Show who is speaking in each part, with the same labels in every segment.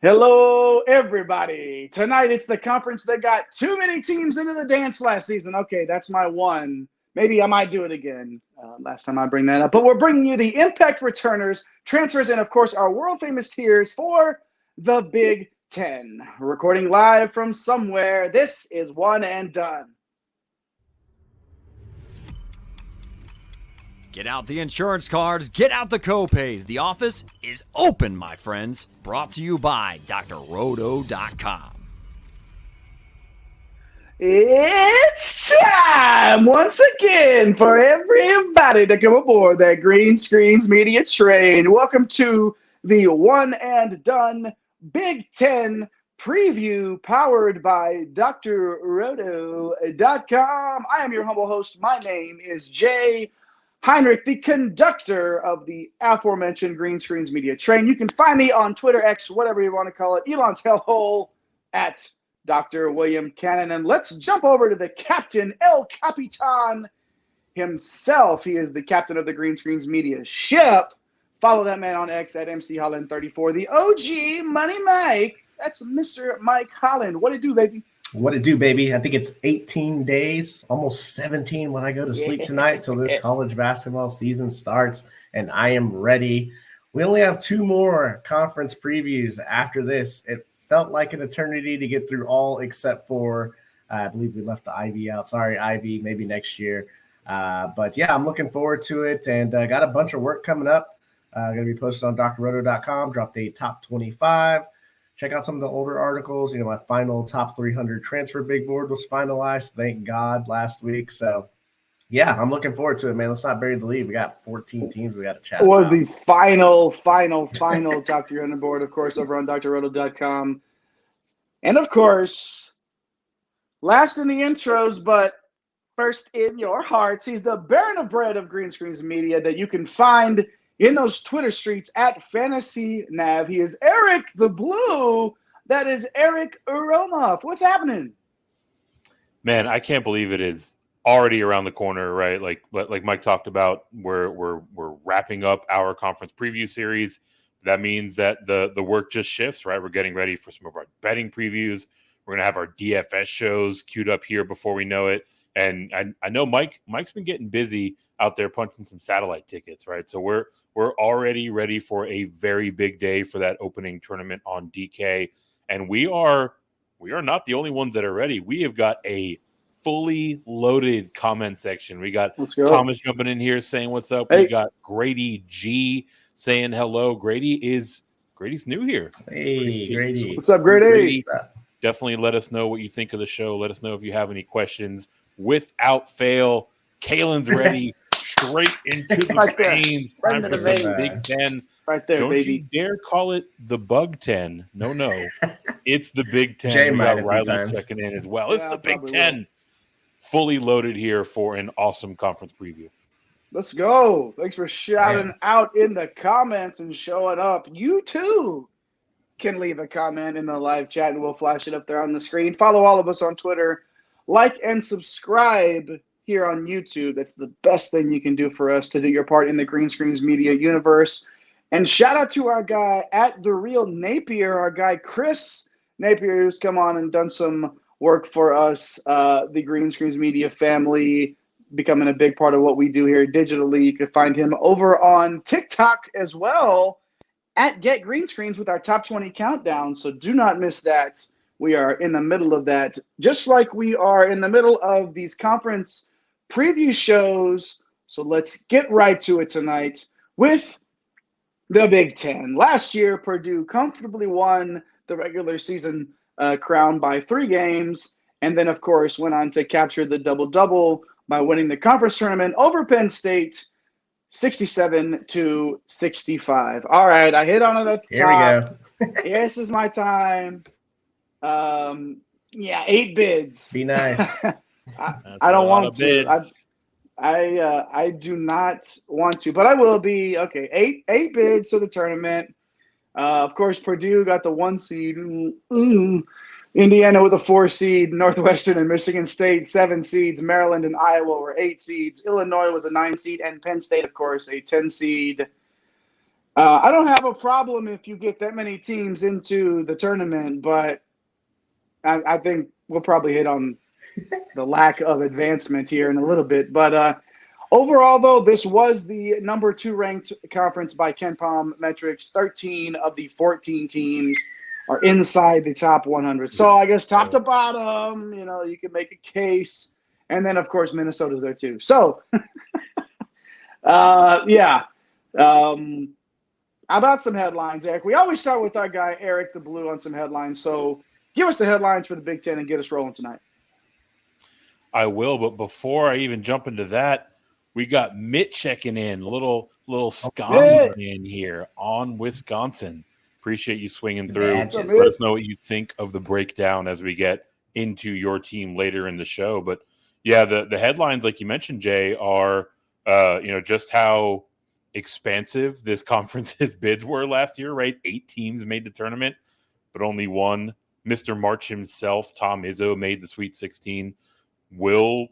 Speaker 1: Hello, everybody. Tonight it's the conference that got too many teams into the dance last season. Okay, that's my one. Maybe I might do it again last time I bring that up. But we're bringing you the impact returners, transfers, and of course our world famous tiers for the Big Ten. Recording live from somewhere. This is One and Done.
Speaker 2: Get out the insurance cards, get out the copays. The office is open, my friends. Brought to you by drroto.com.
Speaker 1: It's time once again for everybody to come aboard that Green Screens Media train. Welcome to the One and Done Big Ten preview powered by drroto.com. I am your humble host. My name is Jay Heinrich, the conductor of the aforementioned Green Screens Media train. You can find me on Twitter, X, whatever you want to call it, Elon's hellhole at Dr. William Cannon. And let's jump over to the captain, El Capitan himself. He is the captain of the Green Screens Media ship. Follow that man on X at MC Holland34. The OG Money Mike. That's Mr. Mike Holland. What it do, baby?
Speaker 3: What it do, baby? I think it's 18 days, almost 17 when I go to sleep tonight till this college basketball season starts, and I am ready. We only have two more conference previews after this. It felt like an eternity to get through all except for, I believe we left the Ivy out. Sorry, Ivy, maybe next year. But yeah, I'm looking forward to it, and got a bunch of work coming up. Going to be posted on drroto.com, dropped a top 25. Check out some of the older articles. My final top 300 transfer big board was finalized, thank God, last week. So, yeah, I'm looking forward to it, man. Let's not bury the lead. We got 14 teams we got to chat about.
Speaker 1: It was the final top 300 board, of course, over on drroto.com. And, of course, last in the intros, but first in your hearts, he's the Baron of Bread of Green Screens Media that you can find in those Twitter streets at Fantasy Nav. He is Eric the Blue. That is Eric Uromoff. What's happening?
Speaker 4: Man, I can't believe it is already around the corner, right? Like Mike talked about, we're wrapping up our conference preview series. That means that the work just shifts, right? We're getting ready for some of our betting previews. We're gonna have our DFS shows queued up here before we know it. And I know Mike's been getting busy out there punching some satellite tickets, right? So we're already ready for a very big day for that opening tournament on DK. And we are not the only ones that are ready. We have got a fully loaded comment section. We got Thomas jumping in here saying what's up. Hey. We got Grady G saying hello. Grady's new here.
Speaker 3: Hey, Grady.
Speaker 1: What's up, Grady?
Speaker 4: Definitely let us know what you think of the show. Let us know if you have any questions. Without fail, Kalen's ready. Straight into the veins. Time for some Big Ten.
Speaker 1: Right there,
Speaker 4: Don't
Speaker 1: baby.
Speaker 4: you dare call it the Bug 10. No. It's the Big Ten.
Speaker 3: Jay
Speaker 4: we
Speaker 3: might
Speaker 4: got Riley checking in as well.
Speaker 1: Yeah,
Speaker 4: It's the Big Ten. Fully loaded here for an awesome conference preview.
Speaker 1: Let's go. Thanks for shouting out in the comments and showing up. You too can leave a comment in the live chat and we'll flash it up there on the screen. Follow all of us on Twitter. Like and subscribe here on YouTube. That's the best thing you can do for us to do your part in the Green Screens Media universe. And shout out to our guy at The Real Napier, our guy Chris Napier, who's come on and done some work for us, the Green Screens Media family, becoming a big part of what we do here digitally. You can find him over on TikTok as well at Get Green Screens with our top 20 countdown. So do not miss that. We are in the middle of that, just like we are in the middle of these conference preview shows. So let's get right to it tonight with the Big Ten. Last year, Purdue comfortably won the regular season crown by 3 games, and then, of course, went on to capture the double-double by winning the conference tournament over Penn State, 67-65. All right, I hit on it at the top.
Speaker 3: Here we go.
Speaker 1: This is my time. 8 bids.
Speaker 3: Be nice.
Speaker 1: I don't want to. I do not want to, but I will be. Okay, eight bids to the tournament. Of course, Purdue got the 1 seed. Indiana with a 4 seed. Northwestern and Michigan State 7 seeds. Maryland and Iowa were 8 seeds. Illinois was a 9 seed, and Penn State, of course, a 10 seed. I don't have a problem if you get that many teams into the tournament, but I think we'll probably hit on the lack of advancement here in a little bit. But overall, though, this was the number 2 ranked conference by KenPom metrics. 13 of the 14 teams are inside the top 100. So I guess top to bottom, you can make a case. And then, of course, Minnesota's there too. So, yeah. How about some headlines, Eric? We always start with our guy, Eric the Blue, on some headlines. So give us the headlines for the Big Ten and get us rolling tonight.
Speaker 4: I will, but before I even jump into that, we got Mitt checking in, little Scotty fan here on Wisconsin. Appreciate you swinging through. Let us know what you think of the breakdown as we get into your team later in the show. But yeah, the headlines, like you mentioned, Jay, are just how expansive this conference's bids were last year, right? 8 teams made the tournament, but only one. Mr. March himself, Tom Izzo, made the Sweet 16. Will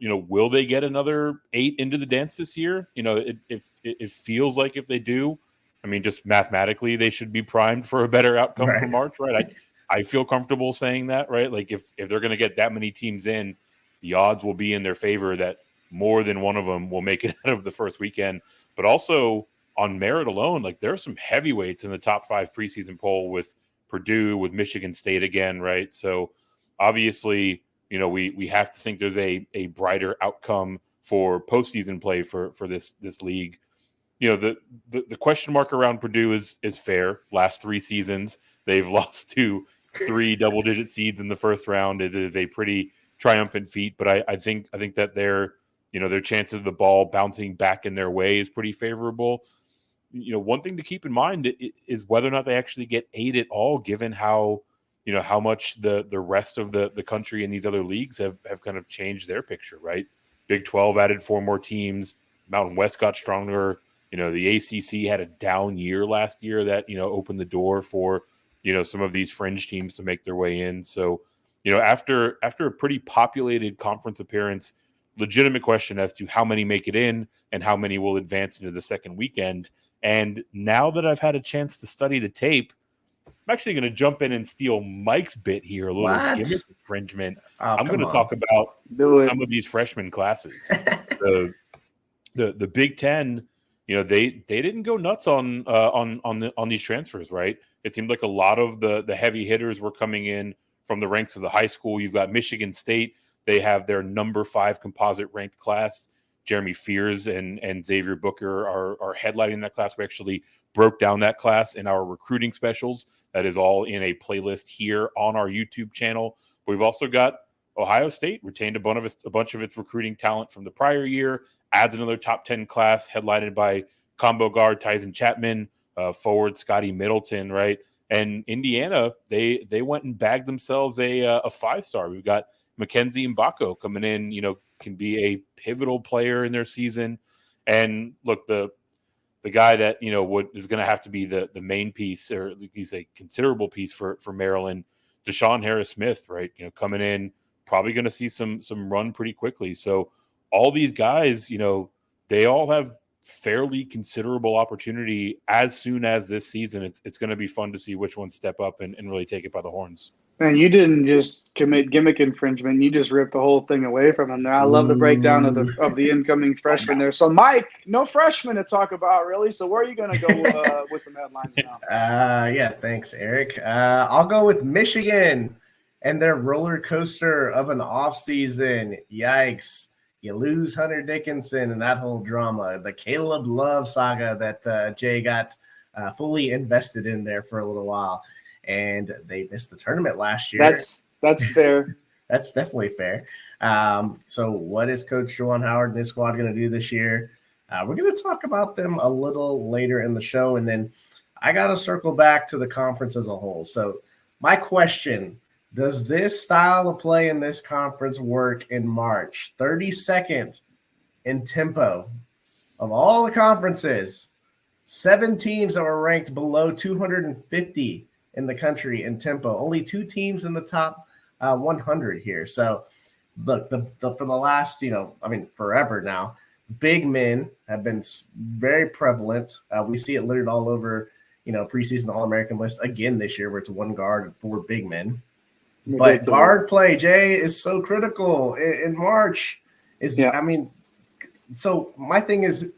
Speaker 4: they get another 8 into the dance this year? It feels like if they do, I mean, just mathematically, they should be primed for a better outcome for March, right? I feel comfortable saying that, right? Like if they're going to get that many teams in, the odds will be in their favor that more than one of them will make it out of the first weekend. But also on merit alone, like there are some heavyweights in the top 5 preseason poll with Purdue, with Michigan State again, right? So obviously, we have to think there's a brighter outcome for postseason play for this league. The question mark around Purdue is fair. Last 3 seasons, they've lost to 3 double-digit seeds in the first round. It is a pretty triumphant feat, but I think that their chances of the ball bouncing back in their way is pretty favorable. One thing to keep in mind is whether or not they actually get 8 at all, given how much the rest of the country and these other leagues have kind of changed their picture, right? Big 12 added 4 more teams. Mountain West got stronger. The ACC had a down year last year that, opened the door for, some of these fringe teams to make their way in. So, after a pretty populated conference appearance, legitimate question as to how many make it in and how many will advance into the second weekend. And now that I've had a chance to study the tape, I'm actually going to jump in and steal Mike's bit here, a little gimmick infringement. I'm going to talk about some of these freshman classes. The Big Ten, they didn't go nuts on these transfers, right? It seemed like a lot of the heavy hitters were coming in from the ranks of the high school. You've got Michigan State. They have their number 5 composite ranked class. Jeremy Fears and Xavier Booker are headlining that class. We actually broke down that class in our recruiting specials. That is all in a playlist here on our YouTube channel. But we've also got Ohio State retained a bunch of its recruiting talent from the prior year, adds another top 10 class headlined by combo guard Tyson Chapman, forward Scotty Middleton, right? And Indiana, they went and bagged themselves a 5-star. We've got Mackenzie Mbako coming in, can be a pivotal player in their season. And look, the guy that is going to have to be the main piece, or he's a considerable piece for Maryland, Deshaun Harris-Smith, right? Coming in, probably going to see some run pretty quickly. So all these guys, they all have fairly considerable opportunity as soon as this season. It's going to be fun to see which ones step up and really take it by the horns.
Speaker 1: Man, you didn't just commit gimmick infringement. You just ripped the whole thing away from him there. I love the breakdown of the incoming freshmen there. So, Mike, no freshmen to talk about, really. So where are you going to go with some headlines now?
Speaker 3: Yeah, thanks, Eric. I'll go with Michigan and their roller coaster of an offseason. Yikes. You lose Hunter Dickinson and that whole drama. The Caleb Love saga that Jay got fully invested in there for a little while. And they missed the tournament last year.
Speaker 1: That's fair.
Speaker 3: That's definitely fair. So what is Coach Juwan Howard and his squad going to do this year? We're going to talk about them a little later in the show. And then I got to circle back to the conference as a whole. So my question, does this style of play in this conference work in March? 32nd in tempo of all the conferences, 7 teams that were ranked below 250 in the country in tempo. Only 2 teams in the top 100 here. So look, for the last, forever now, big men have been very prevalent. We see it littered all over preseason All-American list again this year, where it's 1 guard and 4 big men.
Speaker 1: Ridiculous.
Speaker 3: But guard play, Jay, is so critical in March. So my thing is,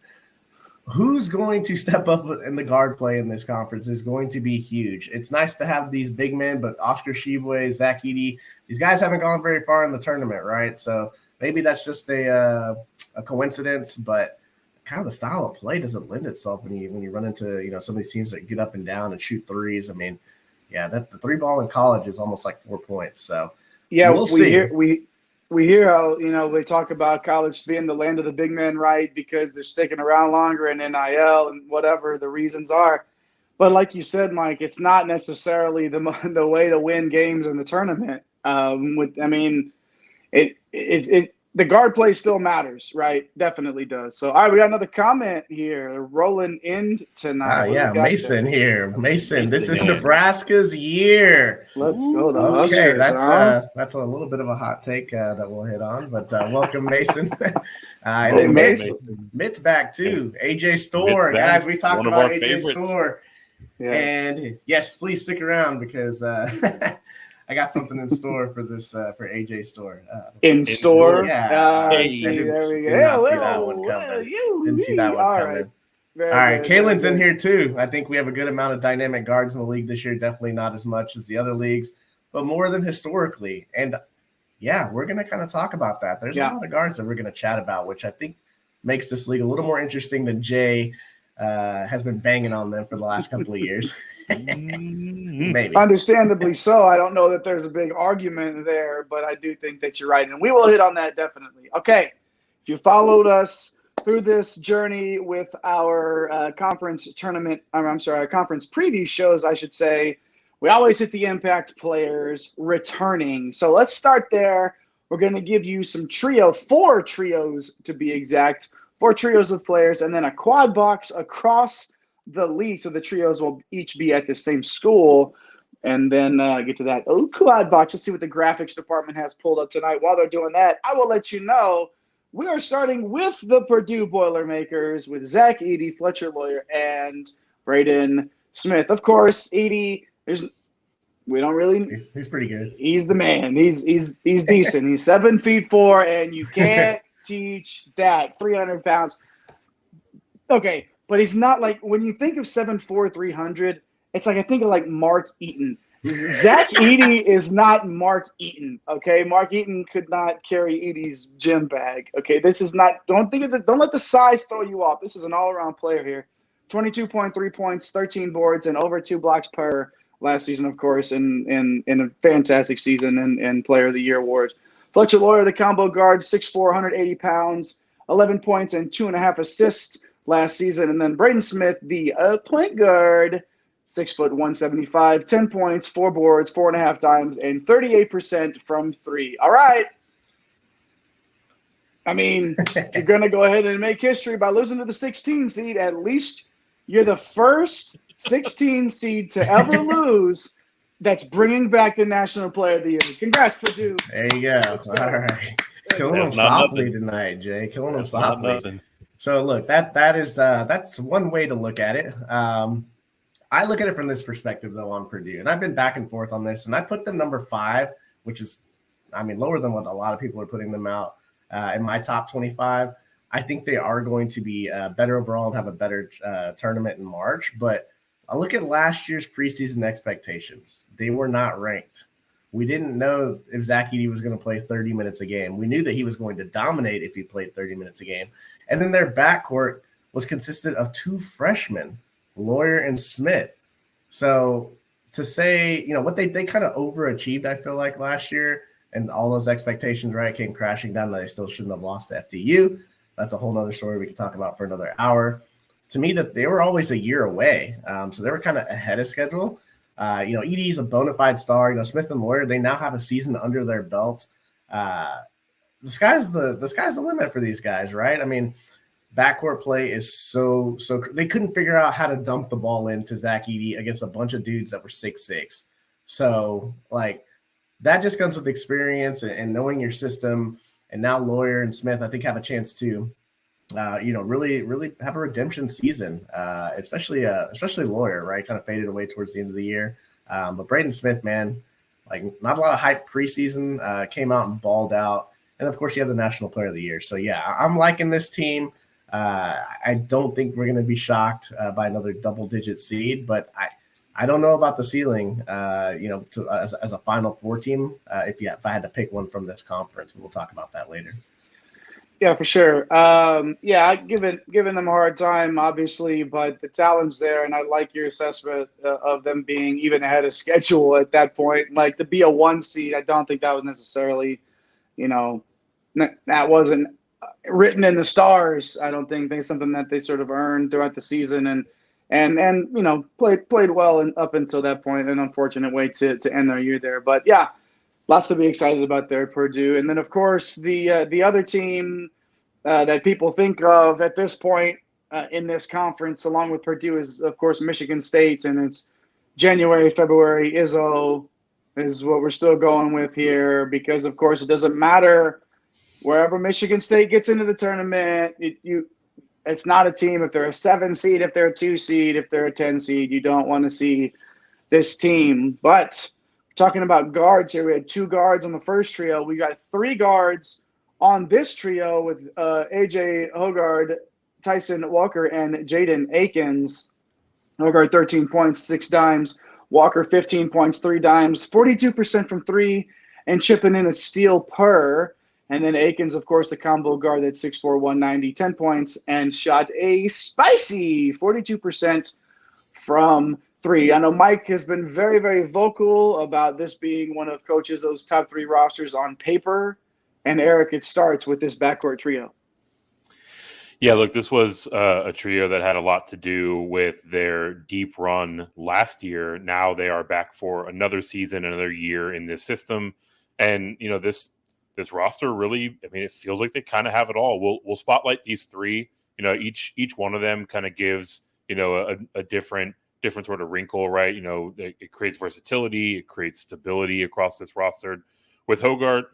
Speaker 3: who's going to step up in the guard play in this conference is going to be huge. It's nice to have these big men, but Oscar Tshiebwe, Zach Edey, these guys haven't gone very far in the tournament, right? So maybe that's just a coincidence, but kind of the style of play doesn't lend itself when you run into some of these teams that get up and down and shoot threes. I mean, yeah, the 3-ball in college is almost like 4 points. So
Speaker 1: yeah,
Speaker 3: we'll see.
Speaker 1: We hear how, they talk about college being the land of the big men, right? Because they're sticking around longer in NIL and whatever the reasons are. But like you said, Mike, it's not necessarily the way to win games in the tournament. The guard play still matters, right? Definitely does. So, all right, we got another comment here. Rolling in tonight.
Speaker 3: Yeah, Mason there? Here. Mason, this is Nebraska's year.
Speaker 1: Let's go.
Speaker 3: Okay, that's a little bit of a hot take that we'll hit on, but welcome, Mason. And then Mitt's back too. AJ Store, guys. We talked about AJ Store. Yes. And yes, please stick around because I got something in store for this for AJ Store.
Speaker 1: In store?
Speaker 3: Yeah.
Speaker 1: There we go.
Speaker 3: Didn't see that one coming. All right. Kalen's in here too. I think we have a good amount of dynamic guards in the league this year. Definitely not as much as the other leagues, but more than historically. And yeah, we're going to kind of talk about that. There's a lot of guards that we're going to chat about, which I think makes this league a little more interesting than Jay has been banging on them for the last couple of years. Maybe.
Speaker 1: Understandably so. I don't know that there's a big argument there, but I do think that you're right. And we will hit on that definitely. Okay. If you followed us through this journey with our conference preview shows, I should say, we always hit the impact players returning. So let's start there. We're going to give you 4 trios to be exact, 4 trios of players, and then a quad box across the league. So the trios will each be at the same school. And then get to that quad box. Let's see what the graphics department has pulled up tonight. While they're doing that, I will let you know we are starting with the Purdue Boilermakers with Zach Edey, Fletcher Lawyer, and Braden Smith. Of course, Edey, we don't really.
Speaker 3: He's pretty good.
Speaker 1: He's the man. He's decent. He's 7'4", and you can't teach that. 300 pounds. Okay, but he's not like, when you think of 7'4", 300, it's like I think of like Mark Eaton. Zach Edey is not Mark Eaton. Okay, Mark Eaton could not carry Edey's gym bag. Okay, this is not. Don't let the size throw you off. This is an all-around player here. 22.3 points, 13 boards, and over 2 blocks per last season, of course, in a fantastic season and Player of the Year awards. Fletcher Lawyer, the combo guard, 6'4", 180 pounds, 11 points and 2.5 assists last season. And then Braden Smith, the point guard, 6', 175, 10 points, 4 boards, 4.5 dimes, and 38% from 3. All right. I mean, if you're going to go ahead and make history by losing to the 16 seed, at least you're the first 16 seed to ever lose that's bringing back the National Player of the Year. Congrats, Purdue.
Speaker 3: There you go. All right. Killing them softly tonight, Jay. Killing them softly. So, look, that's one way to look at it. I look at it from this perspective, though, on Purdue. And I've been back and forth on this. And I put them number 5, which is, lower than what a lot of people are putting them out in my top 25. I think they are going to be better overall and have a better tournament in March. But I look at last year's preseason expectations. They were not ranked. We didn't know if Zach Edey was going to play 30 minutes a game. We knew that he was going to dominate if he played 30 minutes a game. And then their backcourt was consisted of 2 freshmen, Lawyer and Smith. So to say, what they kind of overachieved, I feel like last year, and all those expectations, right, came crashing down. They still shouldn't have lost to FDU. That's a whole nother story we can talk about for another hour. To me, that they were always a year away. So they were kind of ahead of schedule. Edey's a bona fide star. Smith and Lawyer, they now have a season under their belt. The sky's the limit for these guys, right? Backcourt play is so they couldn't figure out how to dump the ball into Zach Edey against a bunch of dudes that were 6'6". So that just comes with experience and knowing your system. And now Lawyer and Smith, I think, have a chance to really, really have a redemption season, especially Lawyer, right? Kind of faded away towards the end of the year. But Braden Smith, man, like not a lot of hype preseason, came out and balled out. And of course, you have the National Player of the Year. So yeah, I'm liking this team. I don't think we're going to be shocked by another double-digit seed, but I don't know about the ceiling. As a Final Four team, if I had to pick one from this conference, we'll talk about that later.
Speaker 1: Yeah, for sure. Giving them a hard time, obviously, but the talent's there, and I like your assessment of them being even ahead of schedule at that point. Like, to be a 1 seed, I don't think that was necessarily, that wasn't written in the stars. I don't think it's something that they sort of earned throughout the season, and played well up until that point. An unfortunate way to end their year there, but yeah. Lots to be excited about there at Purdue. And then, of course, the other team that people think of at this point in this conference, along with Purdue, is, of course, Michigan State. And it's January, February. Izzo is what we're still going with here because, of course, it doesn't matter wherever Michigan State gets into the tournament. It's not a team. If they're a 7 seed, if they're a 2 seed, if they're a 10 seed, you don't want to see this team. But talking about guards here, we had 2 guards on the first trio. We got 3 guards on this trio with A.J. Hoggard, Tyson Walker, and Jaden Akins. Hoggard, 13 points, 6 dimes. Walker, 15 points, 3 dimes. 42% from 3 and chipping in a steal per. And then Akins, of course, the combo guard at 6'4", 190, 10 points, and shot a spicy 42% from 3. I know Mike has been very, very vocal about this being one of Coach Izzo's top 3 rosters on paper. And Eric, it starts with this backcourt trio.
Speaker 4: Yeah, look, this was a trio that had a lot to do with their deep run last year. Now they are back for another season, another year in this system. And, this roster really, it feels like they kind of have it all. We'll spotlight these 3. Each one of them kind of gives, a different sort of wrinkle, right? It creates versatility, it creates stability across this roster. With Hoggard,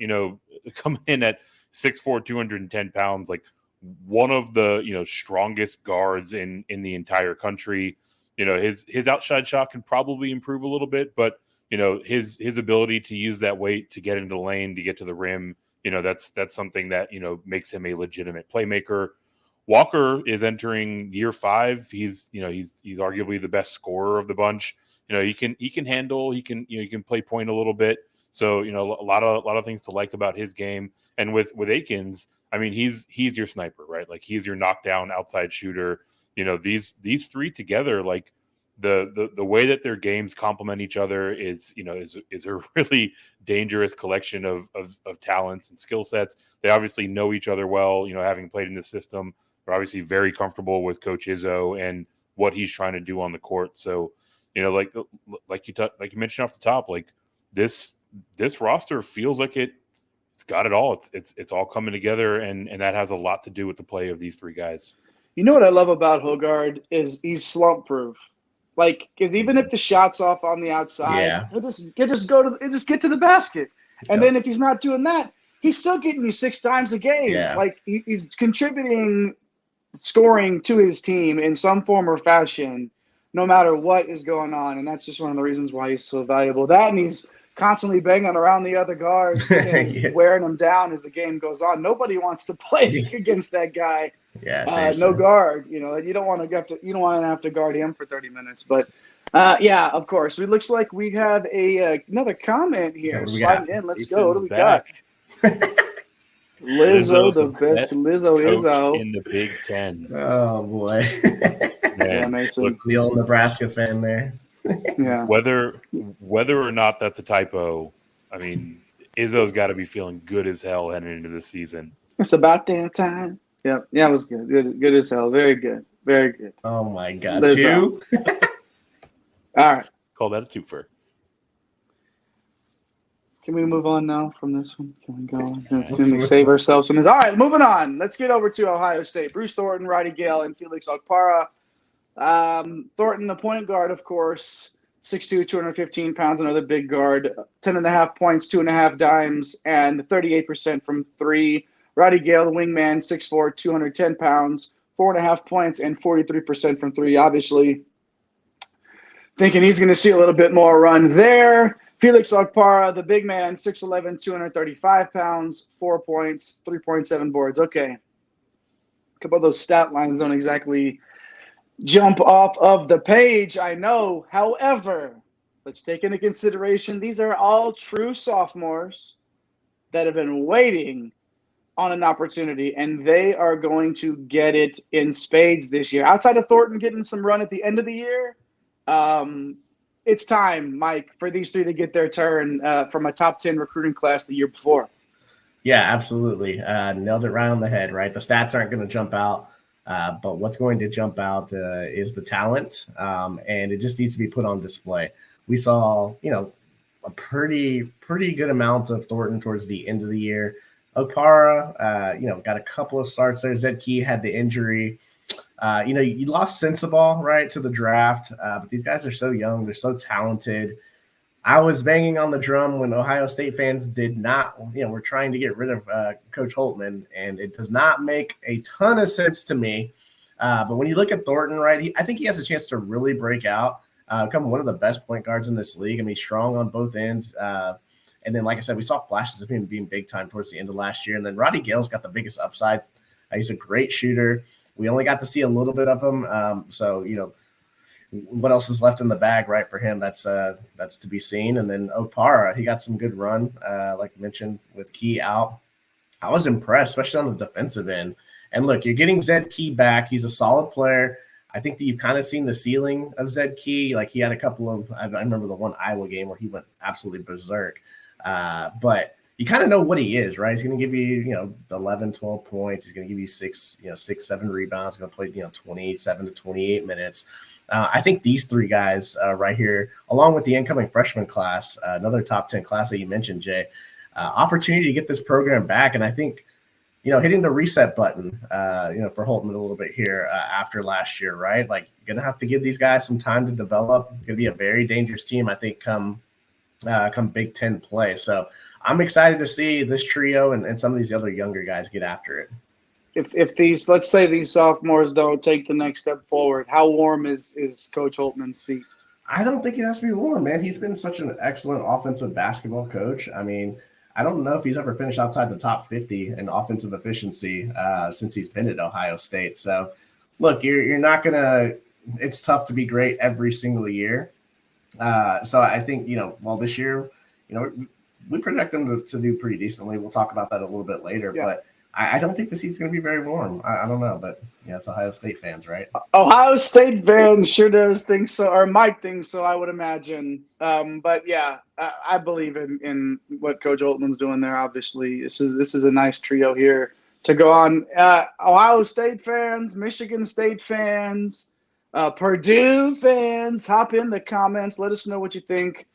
Speaker 4: coming in at 6'4", 210 pounds, like one of the strongest guards in the entire country. His outside shot can probably improve a little bit, but his ability to use that weight to get into the lane, to get to the rim, that's something that makes him a legitimate playmaker. Walker is entering year 5. He's arguably the best scorer of the bunch. He can handle, he can play point a little bit. So, a lot of things to like about his game. And with Akins, he's your sniper, right? Like, he's your knockdown outside shooter. These 3 together, like the way that their games complement each other is a really dangerous collection of talents and skill sets. They obviously know each other well, having played in this system. They're obviously very comfortable with Coach Izzo and what he's trying to do on the court. So, like you mentioned off the top, like this roster feels like it's got it all. It's all coming together, and that has a lot to do with the play of these 3 guys.
Speaker 1: You know what I love about Hoggard is he's slump proof. Like, because even if the shot's off on the outside, he'll just get to the basket. And then if he's not doing that, he's still getting you 6 times a game.
Speaker 3: Yeah.
Speaker 1: Like, he's contributing scoring to his team in some form or fashion, no matter what is going on. And that's just one of the reasons why he's so valuable. That, and he's constantly banging around the otto guards and wearing them down as the game goes on. Nobody wants to play against that guy.
Speaker 3: Yeah,
Speaker 1: no guard. You don't want to have to guard him for 30 minutes. But of course, it looks like we have another comment here. Sliding in. Let's go. What do we got? Lizzo, the best Lizzo Izzo
Speaker 4: in the Big Ten.
Speaker 3: Oh boy.
Speaker 1: Yeah, Mason.
Speaker 3: Look, the old Nebraska fan there.
Speaker 1: Yeah.
Speaker 4: Whether or not that's a typo, Izzo's got to be feeling good as hell heading into the season.
Speaker 1: It's about damn time. Yep. Yeah, it was good. Good as hell. Very good. Very good.
Speaker 3: Oh my God.
Speaker 1: Lizzo. 2? All right.
Speaker 4: Call that a twofer.
Speaker 1: Can we move on now from this one? Can we go on? Let's save ourselves from this. All right, moving on. Let's get over to Ohio State. Bruce Thornton, Roddy Gale, and Felix Okpara. Thornton, the point guard, of course, 6'2", 215 pounds, another big guard, 10.5 points, 2.5 dimes, and 38% from 3. Roddy Gale, the wingman, 6'4", 210 pounds, 4.5 points, and 43% from three. Obviously, thinking he's going to see a little bit more run there. Felix Okpara, the big man, 6'11", 235 pounds, 4 points, 3.7 boards. Okay. A couple of those stat lines don't exactly jump off of the page, I know. However, let's take into consideration these are all true sophomores that have been waiting on an opportunity, and they are going to get it in spades this year. Outside of Thornton getting some run at the end of the year, it's time, Mike, for these three to get their turn from a top 10 recruiting class the year before.
Speaker 3: Yeah, absolutely. Nailed it right on the head, right? The stats aren't going to jump out, but what's going to jump out is the talent, and it just needs to be put on display. We saw, a pretty good amount of Thornton towards the end of the year. Okpara, got a couple of starts there. Zed Key had the injury. You lost Sensabaugh, right, to the draft, but these guys are so young. They're so talented. I was banging on the drum when Ohio State fans did not, were trying to get rid of Coach Holtman, and it does not make a ton of sense to me. But when you look at Thornton, right, I think he has a chance to really break out, become one of the best point guards in this league. I mean, strong on both ends. And then, like I said, we saw flashes of him being big time towards the end of last year. And then Roddy Gale's got the biggest upside. He's a great shooter. We only got to see a little bit of him. What else is left in the bag, right, for him? That's to be seen. And then Okpara, he got some good run, like I mentioned, with Key out. I was impressed, especially on the defensive end. And look, you're getting Zed Key back. He's a solid player. I think that you've kind of seen the ceiling of Zed Key. Like, he had a couple of – I remember the one Iowa game where he went absolutely berserk. But you kind of know what he is, right? He's going to give you, 11, 12 points. He's going to give you 6, 7 rebounds. He's going to play, 27 to 28 minutes. I think these three guys right here, along with the incoming freshman class, another top 10 class that you mentioned, Jay, opportunity to get this program back. And I think, hitting the reset button, for Holtman a little bit here after last year, right? Like, you're going to have to give these guys some time to develop. It's going to be a very dangerous team, I think, come Big Ten play. So I'm excited to see this trio and some of these other younger guys get after it.
Speaker 1: If these, let's say these sophomores don't take the next step forward, how warm is Coach Holtman's seat?
Speaker 3: I don't think it has to be warm, man. He's been such an excellent offensive basketball coach. I mean, I don't know if he's ever finished outside the top 50 in offensive efficiency since he's been at Ohio State. So, look, you're not going to – it's tough to be great every single year. So I think, this year, we project them to do pretty decently. We'll talk about that a little bit later. Yeah. But I don't think the seat's going to be very warm. I don't know, but it's Ohio State fans, right?
Speaker 1: Ohio State fans sure does think so, or might think so, I would imagine. But yeah, I believe in what Coach Holtman's doing there. Obviously, this is a nice trio here to go on. Ohio State fans, Michigan State fans, Purdue fans, hop in the comments. Let us know what you think.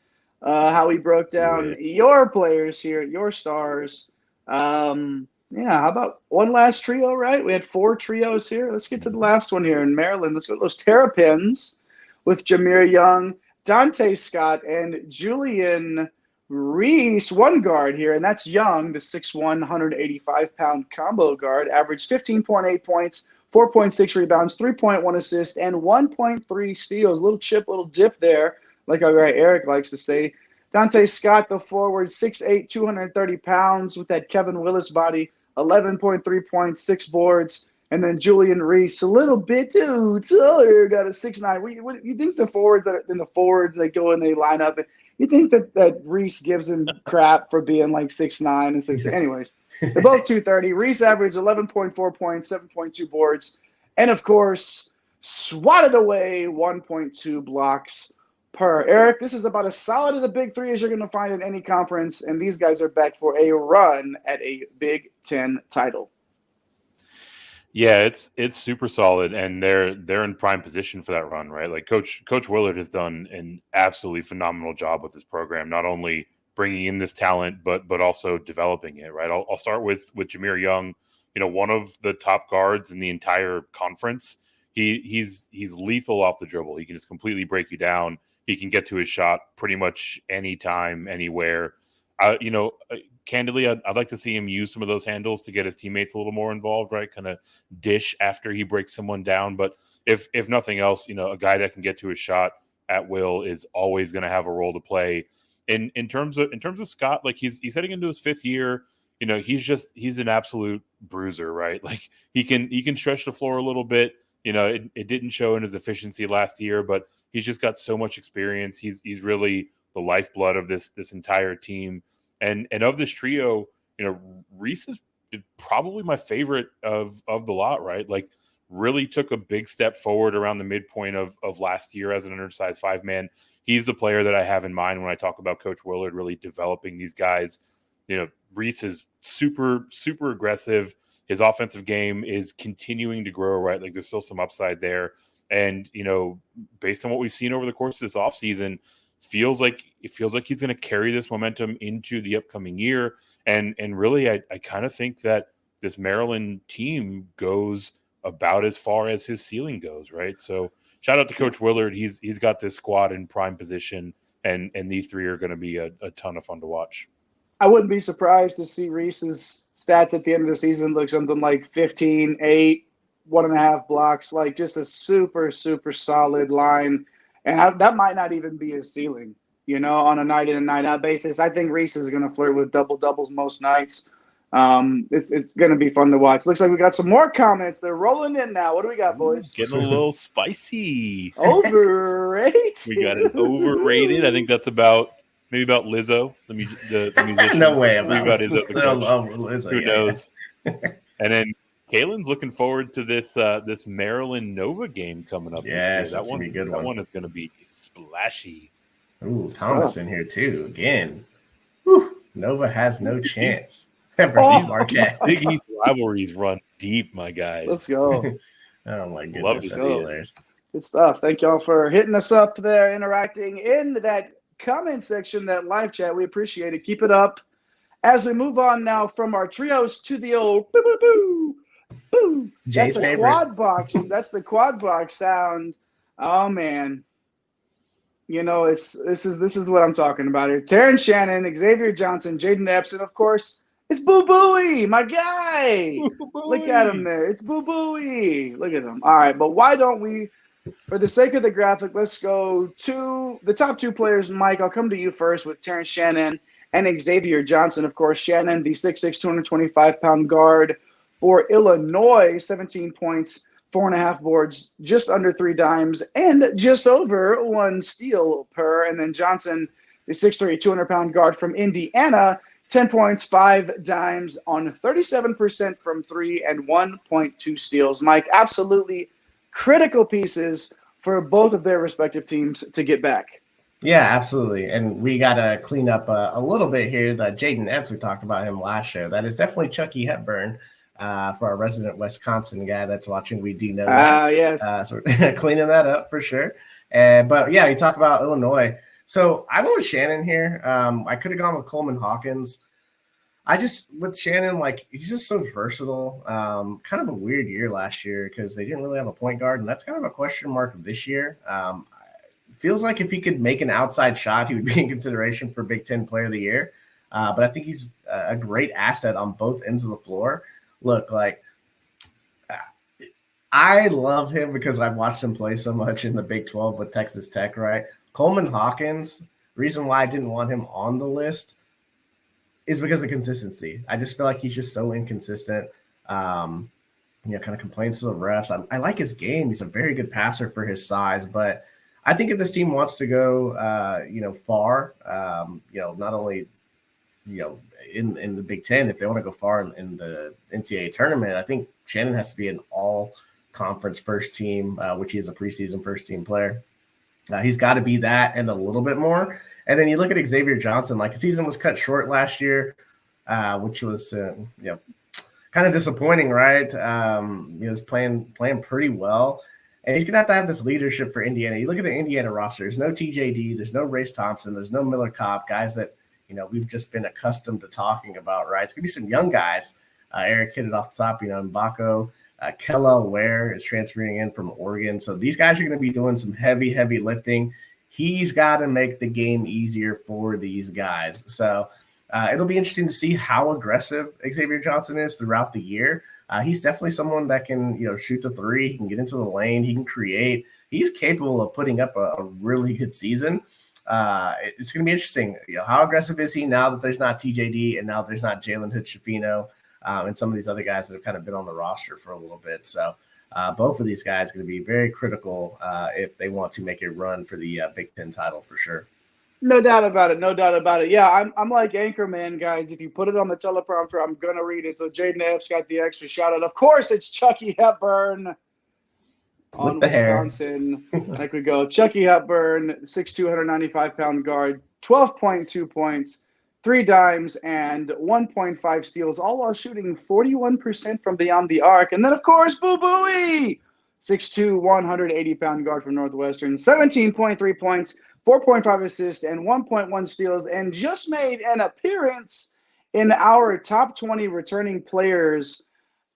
Speaker 1: How we broke down your players here, your stars. How about one last trio, right? We had 4 trios here. Let's get to the last one here in Maryland. Let's go to those Terrapins with Jameer Young, Dante Scott, and Julian Reese, one guard here, and that's Young, the 6'1", 185-pound combo guard, averaged 15.8 points, 4.6 rebounds, 3.1 assists, and 1.3 steals. Little chip, little dip there, like our guy Eric likes to say. Dante Scott, the forward, 6'8", 230 pounds with that Kevin Willis body, 11.3 points, 6 boards. And then Julian Reese, a little bit too taller, got a 6'9". What you think the forwards they go and they line up? You think that Reese gives him crap for being like 6'9" and 6? Anyways, they're both 230. Reese averaged 11.4 points, 7.2 boards, and of course, swatted away 1.2 blocks per. Eric, this is about as solid as a Big Three as you're going to find in any conference, and these guys are back for a run at a Big Ten title.
Speaker 4: Yeah, it's super solid, and they're in prime position for that run, right? Like Coach Willard has done an absolutely phenomenal job with this program, not only bringing in this talent, but also developing it, right? I'll start with Jameer Young, one of the top guards in the entire conference. He's lethal off the dribble. He can just completely break you down. He can get to his shot pretty much anytime, anywhere. Candidly, I'd like to see him use some of those handles to get his teammates a little more involved, right? Kind of dish after he breaks someone down. But if nothing else, a guy that can get to his shot at will is always going to have a role to play. In terms of Scott, like he's heading into his 5th year. He's an absolute bruiser, right? Like he can stretch the floor a little bit. It didn't show in his efficiency last year, but he's just got so much experience. He's really the lifeblood of this entire team. And of this trio, Reese is probably my favorite of the lot, right? Like really took a big step forward around the midpoint of last year as an undersized 5-man. He's the player that I have in mind when I talk about Coach Willard really developing these guys. Reese is super, super aggressive. His offensive game is continuing to grow, right? Like there's still some upside there. And, based on what we've seen over the course of this offseason, feels like he's going to carry this momentum into the upcoming year. And really, I kind of think that this Maryland team goes about as far as his ceiling goes, right? So shout out to Coach Willard. He's got this squad in prime position, and these 3 are going to be a ton of fun to watch.
Speaker 1: I wouldn't be surprised to see Reese's stats at the end of the season look something like 15, 8, 1.5 blocks, like just a super, super solid line. And that might not even be his ceiling, on a night in and night out basis. I think Reese is going to flirt with doubles most nights. It's going to be fun to watch. Looks like we got some more comments. They're rolling in now. What do we got, boys?
Speaker 4: Getting a little spicy.
Speaker 1: Overrated.
Speaker 4: We got an overrated. I think that's maybe about Lizzo, the musician.
Speaker 3: No way about
Speaker 4: Lizzo.
Speaker 3: Lizzo.
Speaker 4: Who knows? And then Kalen's looking forward to this Maryland Nova game coming up.
Speaker 3: Yes, that's going to be a good one.
Speaker 4: That one is going to be splashy.
Speaker 3: Ooh, Thomas in here too. Again, whew, Nova has no chance. Marquette.
Speaker 4: Big East rivalries run deep, my guys.
Speaker 1: Let's go.
Speaker 3: Oh my goodness,
Speaker 4: Love to
Speaker 3: that's hilarious.
Speaker 1: Good stuff. Thank y'all for hitting us up there, interacting in that comment section, that live chat. We appreciate it. Keep it up. As we move on now from our trios to the old boo boo boo boo.
Speaker 3: Jay's
Speaker 1: That's a
Speaker 3: favorite.
Speaker 1: quad box. That's the quad box sound. Oh man. This is what I'm talking about here. Terrence Shannon, Xavier Johnson, Jaden Epps, and of course it's Boo Booey, my guy. Look at him there. It's Boo Booey. Look at him. All right, but why don't we, for the sake of the graphic, let's go to the top 2 players. Mike, I'll come to you first with Terrence Shannon and Xavier Johnson. Of course, Shannon, the 6'6", 225-pound guard for Illinois, 17 points, 4.5 boards, just under 3 dimes, and just over 1 steal per. And then Johnson, the 6'3", 200-pound guard from Indiana, 10 points, 5 dimes on 37% from 3 and 1.2 steals. Mike, absolutely critical pieces for both of their respective teams to get back.
Speaker 3: Yeah, absolutely. And we got to clean up a little bit here. That Jaden Epps, we talked about him last show. That is definitely Chucky Hepburn for our resident Wisconsin guy that's watching. We do know that.
Speaker 1: Yes.
Speaker 3: So we're cleaning that up for sure. But yeah, you talk about Illinois. So I went with Shannon here. I could have gone with Coleman Hawkins. With Shannon, like he's just so versatile. Kind of a weird year last year because they didn't really have a point guard, and that's kind of a question mark this year. Feels like if he could make an outside shot, he would be in consideration for Big Ten Player of the Year. But I think he's a great asset on both ends of the floor. Look, like I love him because I've watched him play so much in the Big 12 with Texas Tech, right? Coleman Hawkins, reason why I didn't want him on the list is because of consistency. I just feel like he's just so inconsistent. Kind of complains to the refs. I like his game. He's a very good passer for his size, but I think if this team wants to go, far, not only, in the Big Ten, if they want to go far in the NCAA tournament, I think Shannon has to be an all-conference first team, which he is a preseason first-team player. He's got to be that and a little bit more. And then you look at Xavier Johnson, like the season was cut short last year, which was, kind of disappointing, right? He was playing pretty well. And he's going to have this leadership for Indiana. You look at the Indiana roster. There's no TJD. There's no Race Thompson. There's no Miller Kopp, guys that, we've just been accustomed to talking about, right? It's going to be some young guys. Eric hit it off the top, Mbako. Kella Ware is transferring in from Oregon. So these guys are going to be doing some heavy, heavy lifting. He's got to make the game easier for these guys. So It'll be interesting to see how aggressive Xavier Johnson is throughout the year. He's definitely someone that can, shoot the three. He can get into the lane. He can create. He's capable of putting up a really good season. It's going to be interesting. How aggressive is he now that there's not TJD and now there's not Jalen Hood-Schifino and some of these other guys that have kind of been on the roster for a little bit. So both of these guys are going to be very critical if they want to make a run for the Big Ten title for sure.
Speaker 1: No doubt about it. No doubt about it. Yeah, I'm like Anchorman, guys. If you put it on the teleprompter, I'm going to read it. So Jaden Epps got the extra shout out. Of course, it's Chucky Hepburn on Wisconsin. Like we go. Chucky Hepburn, 6'2", 195-pound guard, 12.2 points, 3 dimes, and 1.5 steals, all while shooting 41% from beyond the arc. And then, of course, Boo Booey, 6'2", 180-pound guard from Northwestern, 17.3 points, 4.5 assists, and 1.1 steals, and just made an appearance in our top 20 returning players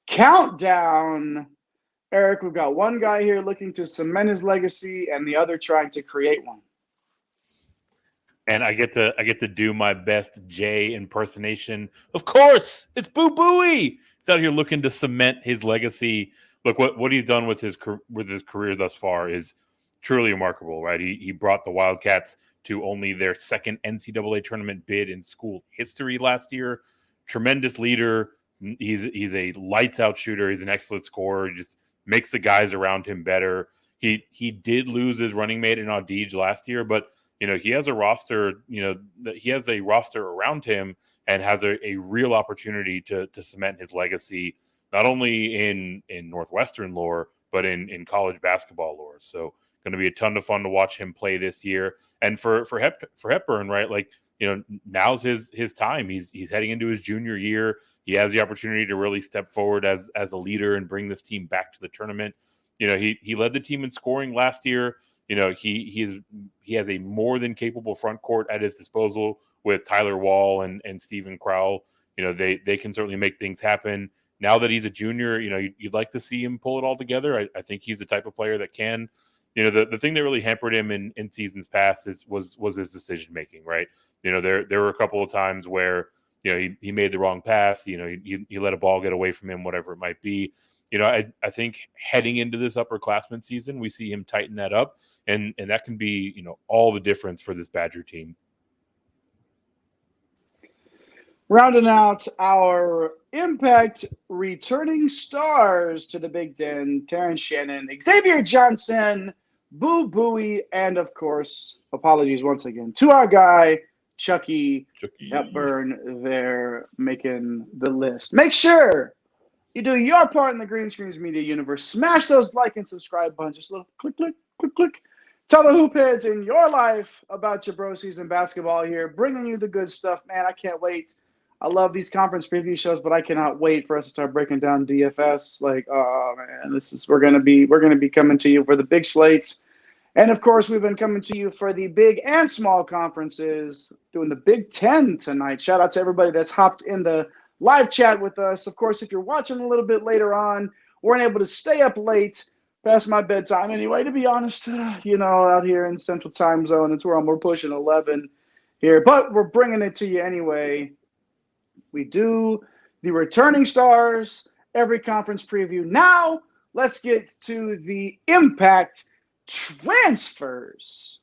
Speaker 1: countdown. Eric, we've got one guy here looking to cement his legacy and the other trying to create one.
Speaker 4: And I get to do my best Jay impersonation. Of course, it's Boo Booey. He's out here looking to cement his legacy. Look, what he's done with his career thus far is truly remarkable, right? He brought the Wildcats to only their second NCAA tournament bid in school history last year. Tremendous leader. He's a lights out shooter. He's an excellent scorer. He just makes the guys around him better. He did lose his running mate in Audij last year, but he has a roster. He has a roster around him and has a real opportunity to cement his legacy, not only in Northwestern lore, but in college basketball lore. So going to be a ton of fun to watch him play this year. And for Hepburn, right? Like, now's his time. He's heading into his junior year. He has the opportunity to really step forward as a leader and bring this team back to the tournament. He led the team in scoring last year. He has a more than capable front court at his disposal with Tyler Wall and Stephen Crowell. They can certainly make things happen. Now that he's a junior, you'd like to see him pull it all together. I think he's the type of player that can. The thing that really hampered him in seasons past was his decision making, right? There were a couple of times where he made the wrong pass. He let a ball get away from him, whatever it might be. I think heading into this upperclassman season, we see him tighten that up, and that can be all the difference for this Badger team.
Speaker 1: Rounding out our Impact returning stars to the Big Ten, Terrence Shannon, Xavier Johnson, Boo Booey, and of course, apologies once again to our guy, Chucky Hepburn. They're making the list. Make sure you do your part in the Green Screens Media universe. Smash those like and subscribe buttons. Just a little click, click, click, click. Tell the hoop heads in your life about your bro season basketball here, bringing you the good stuff. Man, I can't wait. I love these conference preview shows, but I cannot wait for us to start breaking down DFS. Like, oh man, we're gonna be coming to you for the big slates, and of course, we've been coming to you for the big and small conferences. Doing the Big Ten tonight. Shout out to everybody that's hopped in the live chat with us. Of course, if you're watching a little bit later on, weren't able to stay up late past my bedtime anyway. To be honest, out here in Central Time Zone, it's where we're pushing 11 here, but we're bringing it to you anyway. We do the returning stars every conference preview. Now, let's get to the Impact transfers.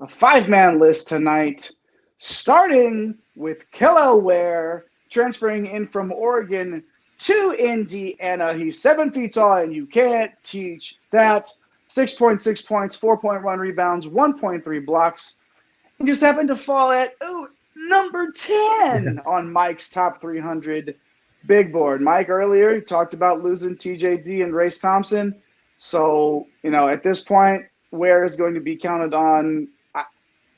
Speaker 1: A 5-man list tonight, starting with Kellel Ware, transferring in from Oregon to Indiana. He's 7 feet tall, and you can't teach that. 6.6 points, 4.1 rebounds, 1.3 blocks. He just happened to fall at number 10 on Mike's top 300 big board. Mike earlier talked about losing TJD and Race Thompson. So, at this point, Ware is going to be counted on.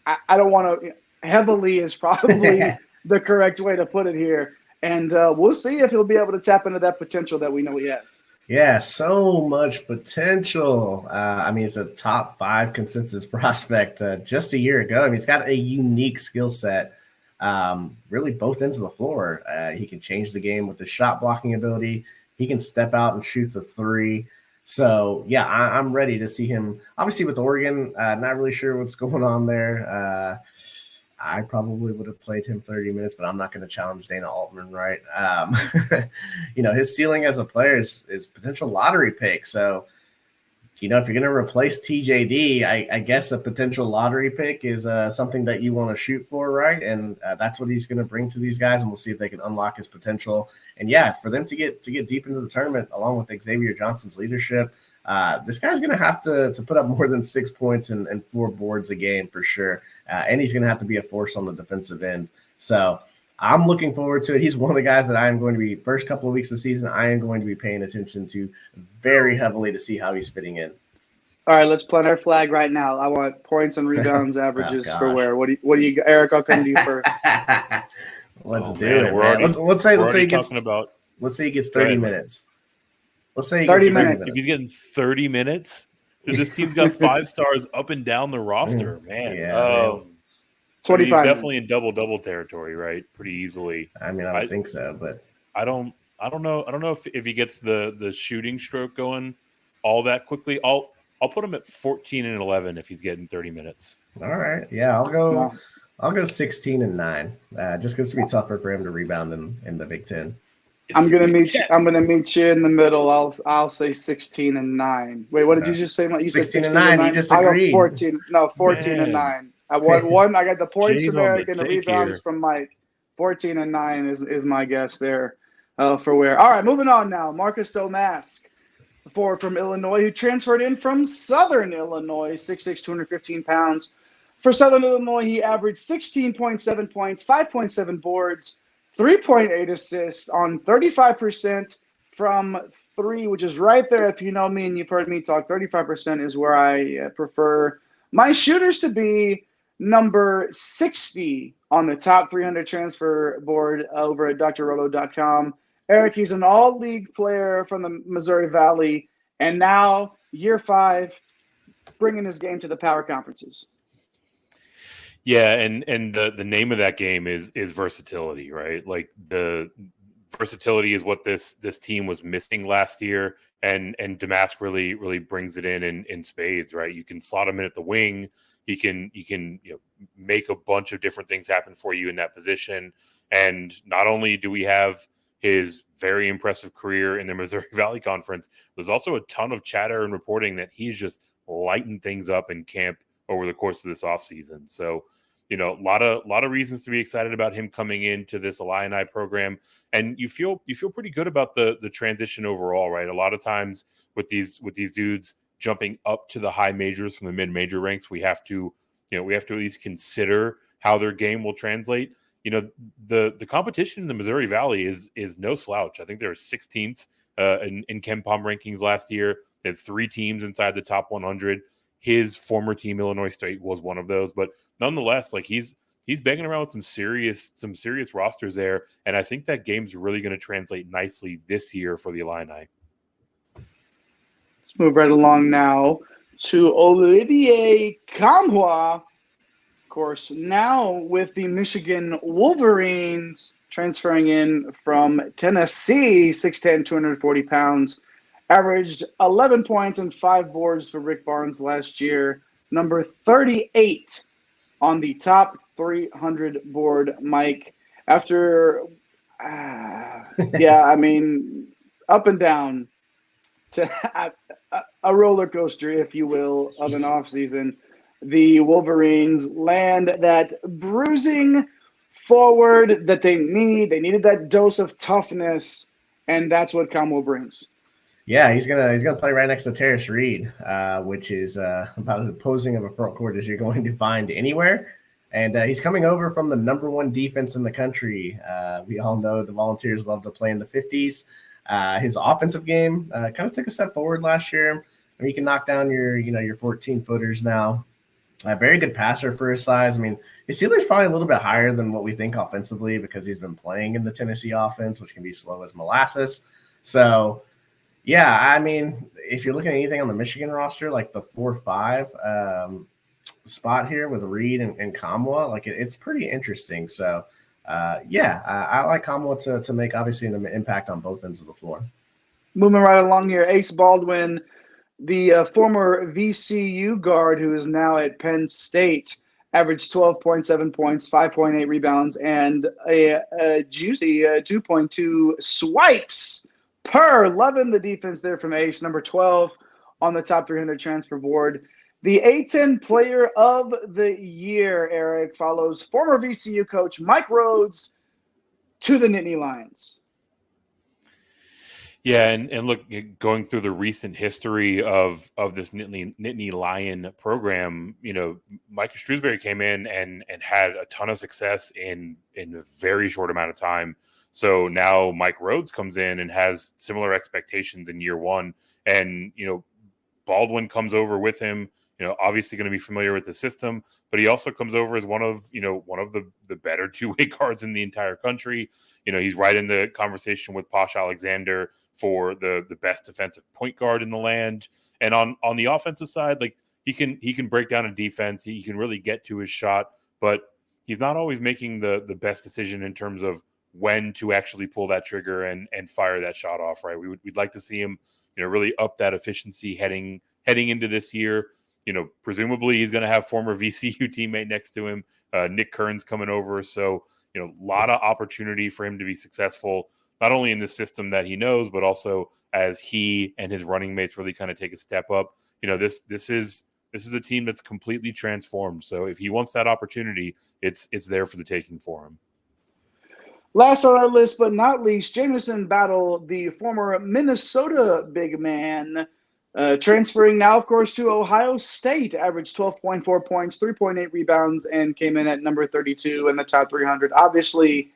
Speaker 1: I don't want to heavily is probably the correct way to put it here. And we'll see if he'll be able to tap into that potential that we know he has.
Speaker 3: Yeah, so much potential. He's a top 5 consensus prospect just a year ago. He's got a unique skill set. Really both ends of the floor. He can change the game with his shot blocking ability. He can step out and shoot the 3. So, yeah, I'm ready to see him. Obviously, with Oregon, not really sure what's going on there. I probably would have played him 30 minutes, but I'm not going to challenge Dana Altman, right? His ceiling as a player is potential lottery pick. So, if you're going to replace TJD, I guess a potential lottery pick is something that you want to shoot for, right? And that's what he's going to bring to these guys, and we'll see if they can unlock his potential. And yeah, for them to get deep into the tournament, along with Xavier Johnson's leadership, this guy's going to have to put up more than 6 points and 4 boards a game for sure. And he's going to have to be a force on the defensive end. So I'm looking forward to it. He's one of the guys that I am going to be, first couple of weeks of the season, I am going to be paying attention to very heavily to see how he's fitting in.
Speaker 1: All right, let's plant our flag right now. I want points and rebounds averages for where. What do you Eric? I'll come to you first.
Speaker 3: Let's do it. Let's say he gets 30 minutes. Let's say he
Speaker 1: 30
Speaker 3: gets 30
Speaker 1: minutes.
Speaker 4: If he's getting 30 minutes, because this team's got 5 stars up and down the roster, man.
Speaker 3: Yeah,
Speaker 1: 25
Speaker 4: he's definitely in double double territory, right? Pretty easily.
Speaker 3: I mean, I don't think so, but
Speaker 4: I don't know if he gets the shooting stroke going all that quickly. I'll put him at 14 and 11 if he's getting 30 minutes.
Speaker 3: All right. Yeah, I'll go 16 and 9. Just because it'll be tougher for him to rebound in the Big Ten.
Speaker 1: I'm gonna meet you in the middle. I'll say 16 and 9. Wait, what did you just say? You said 16
Speaker 3: and 9. You just agreed.
Speaker 1: I'll go 14. No, 14 and 9. I won one. I got the points from Eric and the rebounds from Mike. 14 and 9 is my guess there for where. All right, moving on now. Marcus Domask, forward from Illinois, who transferred in from Southern Illinois, 6'6", 215 pounds. For Southern Illinois, he averaged 16.7 points, 5.7 boards, 3.8 assists on 35% from 3, which is right there. If you know me and you've heard me talk, 35% is where I prefer my shooters to be. Number 60 on the top 300 transfer board over at drroto.com. Eric, he's an all-league player from the Missouri Valley, and now year 5, bringing his game to the power conferences.
Speaker 4: Yeah, and the name of that game is versatility, right? Like the versatility is what this team was missing last year, and Damask really brings it in spades, right? You can slot him in at the wing. He can make a bunch of different things happen for you in that position. And not only do we have his very impressive career in the Missouri Valley Conference, there's also a ton of chatter and reporting that he's just lighting things up in camp over the course of this offseason. So, a lot of reasons to be excited about him coming into this Illini program. And you feel pretty good about the transition overall, right? A lot of times with these dudes jumping up to the high majors from the mid-major ranks, we have to at least consider how their game will translate. The competition in the Missouri Valley is no slouch. I think they were 16th in KenPom rankings last year. They had 3 teams inside the top 100. His former team, Illinois State, was one of those. But nonetheless, like he's banging around with some serious rosters there, and I think that game's really going to translate nicely this year for the Illini.
Speaker 1: Let's move right along now to Olivier Kamwa. Of course, now with the Michigan Wolverines, transferring in from Tennessee, 6'10", 240 pounds, averaged 11 points and 5 boards for Rick Barnes last year. Number 38 on the top 300 board, Mike. After, I mean, up and down to a roller coaster, if you will, of an offseason. The Wolverines land that bruising forward that they need. They needed that dose of toughness, and that's what Kamwa brings.
Speaker 3: Yeah, he's gonna play right next to Terrace Reed, which is about as opposing of a front court as you're going to find anywhere. And he's coming over from the number 1 defense in the country. We all know the Volunteers love to play in the 50s. His offensive game kind of took a step forward last year. I mean, he can knock down your 14-footers now. A very good passer for his size. I mean, his ceiling's probably a little bit higher than what we think offensively because he's been playing in the Tennessee offense, which can be slow as molasses. So, yeah, I mean, if you're looking at anything on the Michigan roster, like the 4-5 spot here with Reed and Kamwa, like it's pretty interesting. So, I like Kamwa to make obviously an impact on both ends of the floor.
Speaker 1: Moving right along here, Ace Baldwin, the former VCU guard who is now at Penn State, averaged 12.7 points, 5.8 rebounds, and a juicy 2.2 swipes per. Loving the defense there from Ace, number 12 on the top 300 transfer board. The A10 Player of the Year, Eric, follows former VCU coach Mike Rhodes to the Nittany Lions.
Speaker 4: Yeah, and look, going through the recent history of this Nittany Lion program, Micah Shrewsbury came in and had a ton of success in a very short amount of time. So now Mike Rhodes comes in and has similar expectations in year one. And, Baldwin comes over with him, obviously going to be familiar with the system, but he also comes over as one of the better two-way guards in the entire country. He's right in the conversation with Posh Alexander for the best defensive point guard in the land. And on the offensive side, like he can break down a defense. He can really get to his shot, but he's not always making the best decision in terms of when to actually pull that trigger and fire that shot off, right? We'd like to see him, really up that efficiency heading into this year. Presumably he's going to have former VCU teammate next to him, Nick Kern's coming over. So, a lot of opportunity for him to be successful, not only in the system that he knows, but also as he and his running mates really kind of take a step up. This is a team that's completely transformed. So if he wants that opportunity, it's there for the taking for him.
Speaker 1: Last on our list, but not least, Jamison Battle, the former Minnesota big man, transferring now, of course, to Ohio State, averaged 12.4 points, 3.8 rebounds, and came in at number 32 in the top 300. Obviously,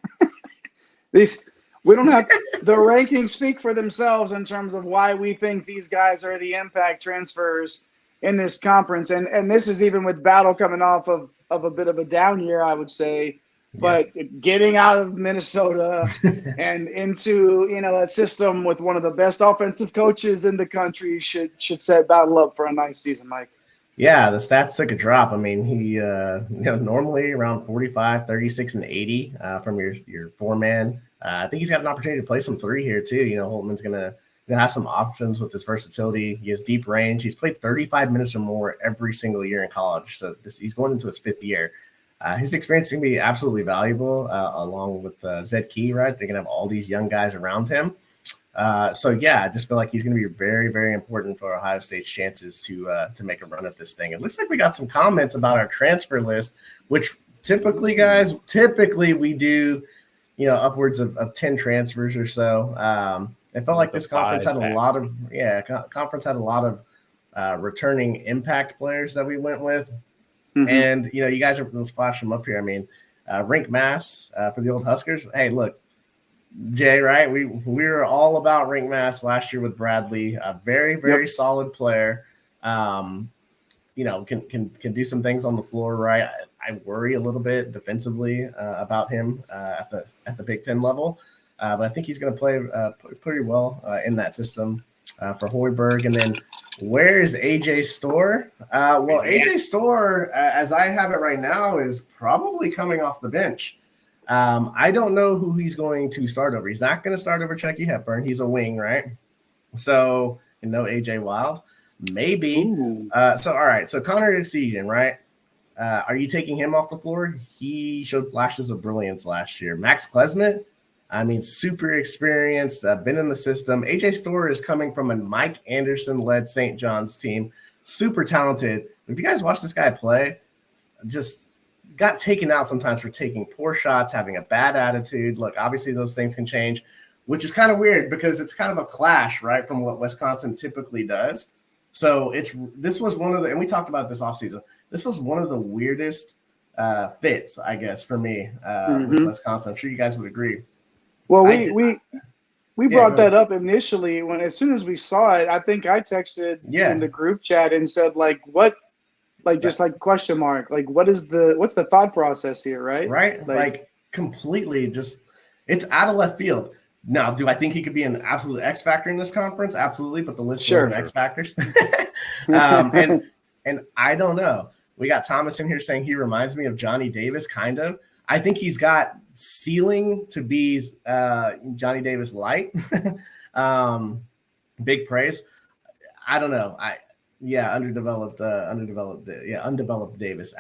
Speaker 1: we don't have the rankings speak for themselves in terms of why we think these guys are the impact transfers in this conference. And this is even with Battle coming off of a bit of a down year, I would say. But getting out of Minnesota and into, a system with one of the best offensive coaches in the country should set Battle up for a nice season, Mike.
Speaker 3: Yeah, the stats took a drop. I mean, he normally around 45, 36, and 80 from your four-man. I think he's got an opportunity to play some three here too. Holtman's gonna have some options with his versatility. He has deep range. He's played 35 minutes or more every single year in college. So he's going into his fifth year. His experience is going to be absolutely valuable, along with Zed Key, right? They're going to have all these young guys around him. I just feel like he's going to be very, very important for Ohio State's chances to make a run at this thing. It looks like we got some comments about our transfer list, which typically we do, upwards of 10 transfers or so. It felt like this conference had a lot of returning impact players that we went with. Mm-hmm. And, you guys let's flash them up here. I mean, Rink Mass for the old Huskers. Hey, look, Jay, right? We were all about Rink Mass last year with Bradley. A very, very solid player. Can do some things on the floor, right? I worry a little bit defensively about him at the Big Ten level. But I think he's going to play pretty well in that system for Hoiberg. And then where is AJ Storr? AJ Storr, as I have it right now, is probably coming off the bench. I don't know who he's going to start over. He's not going to start over Chucky Hepburn. He's a wing, right? So, no AJ Wild. Maybe. All right. So Connor Exegian, right? Are you taking him off the floor? He showed flashes of brilliance last year. Max Klesmit, I mean, super experienced, been in the system. AJ Storr is coming from a Mike Anderson-led St. John's team. Super talented. If you guys watch this guy play, just got taken out sometimes for taking poor shots, having a bad attitude. Look, obviously those things can change, which is kind of weird because it's kind of a clash, right, from what Wisconsin typically does. So this was one of the – and we talked about this offseason. This was one of the weirdest fits, I guess, for me with Wisconsin. I'm sure you guys would agree.
Speaker 1: Well, we brought that up initially as soon as we saw it. I think I texted in the group chat and said, what, just question mark, what's the thought process here, right?
Speaker 3: Right, like completely just it's out of left field. Now, do I think he could be an absolute X factor in this conference? Absolutely, but the list of X factors, and I don't know. We got Thomas in here saying he reminds me of Johnny Davis, kind of. I think he's got ceiling to be Johnny Davis light. Big praise. I don't know. Undeveloped Davis.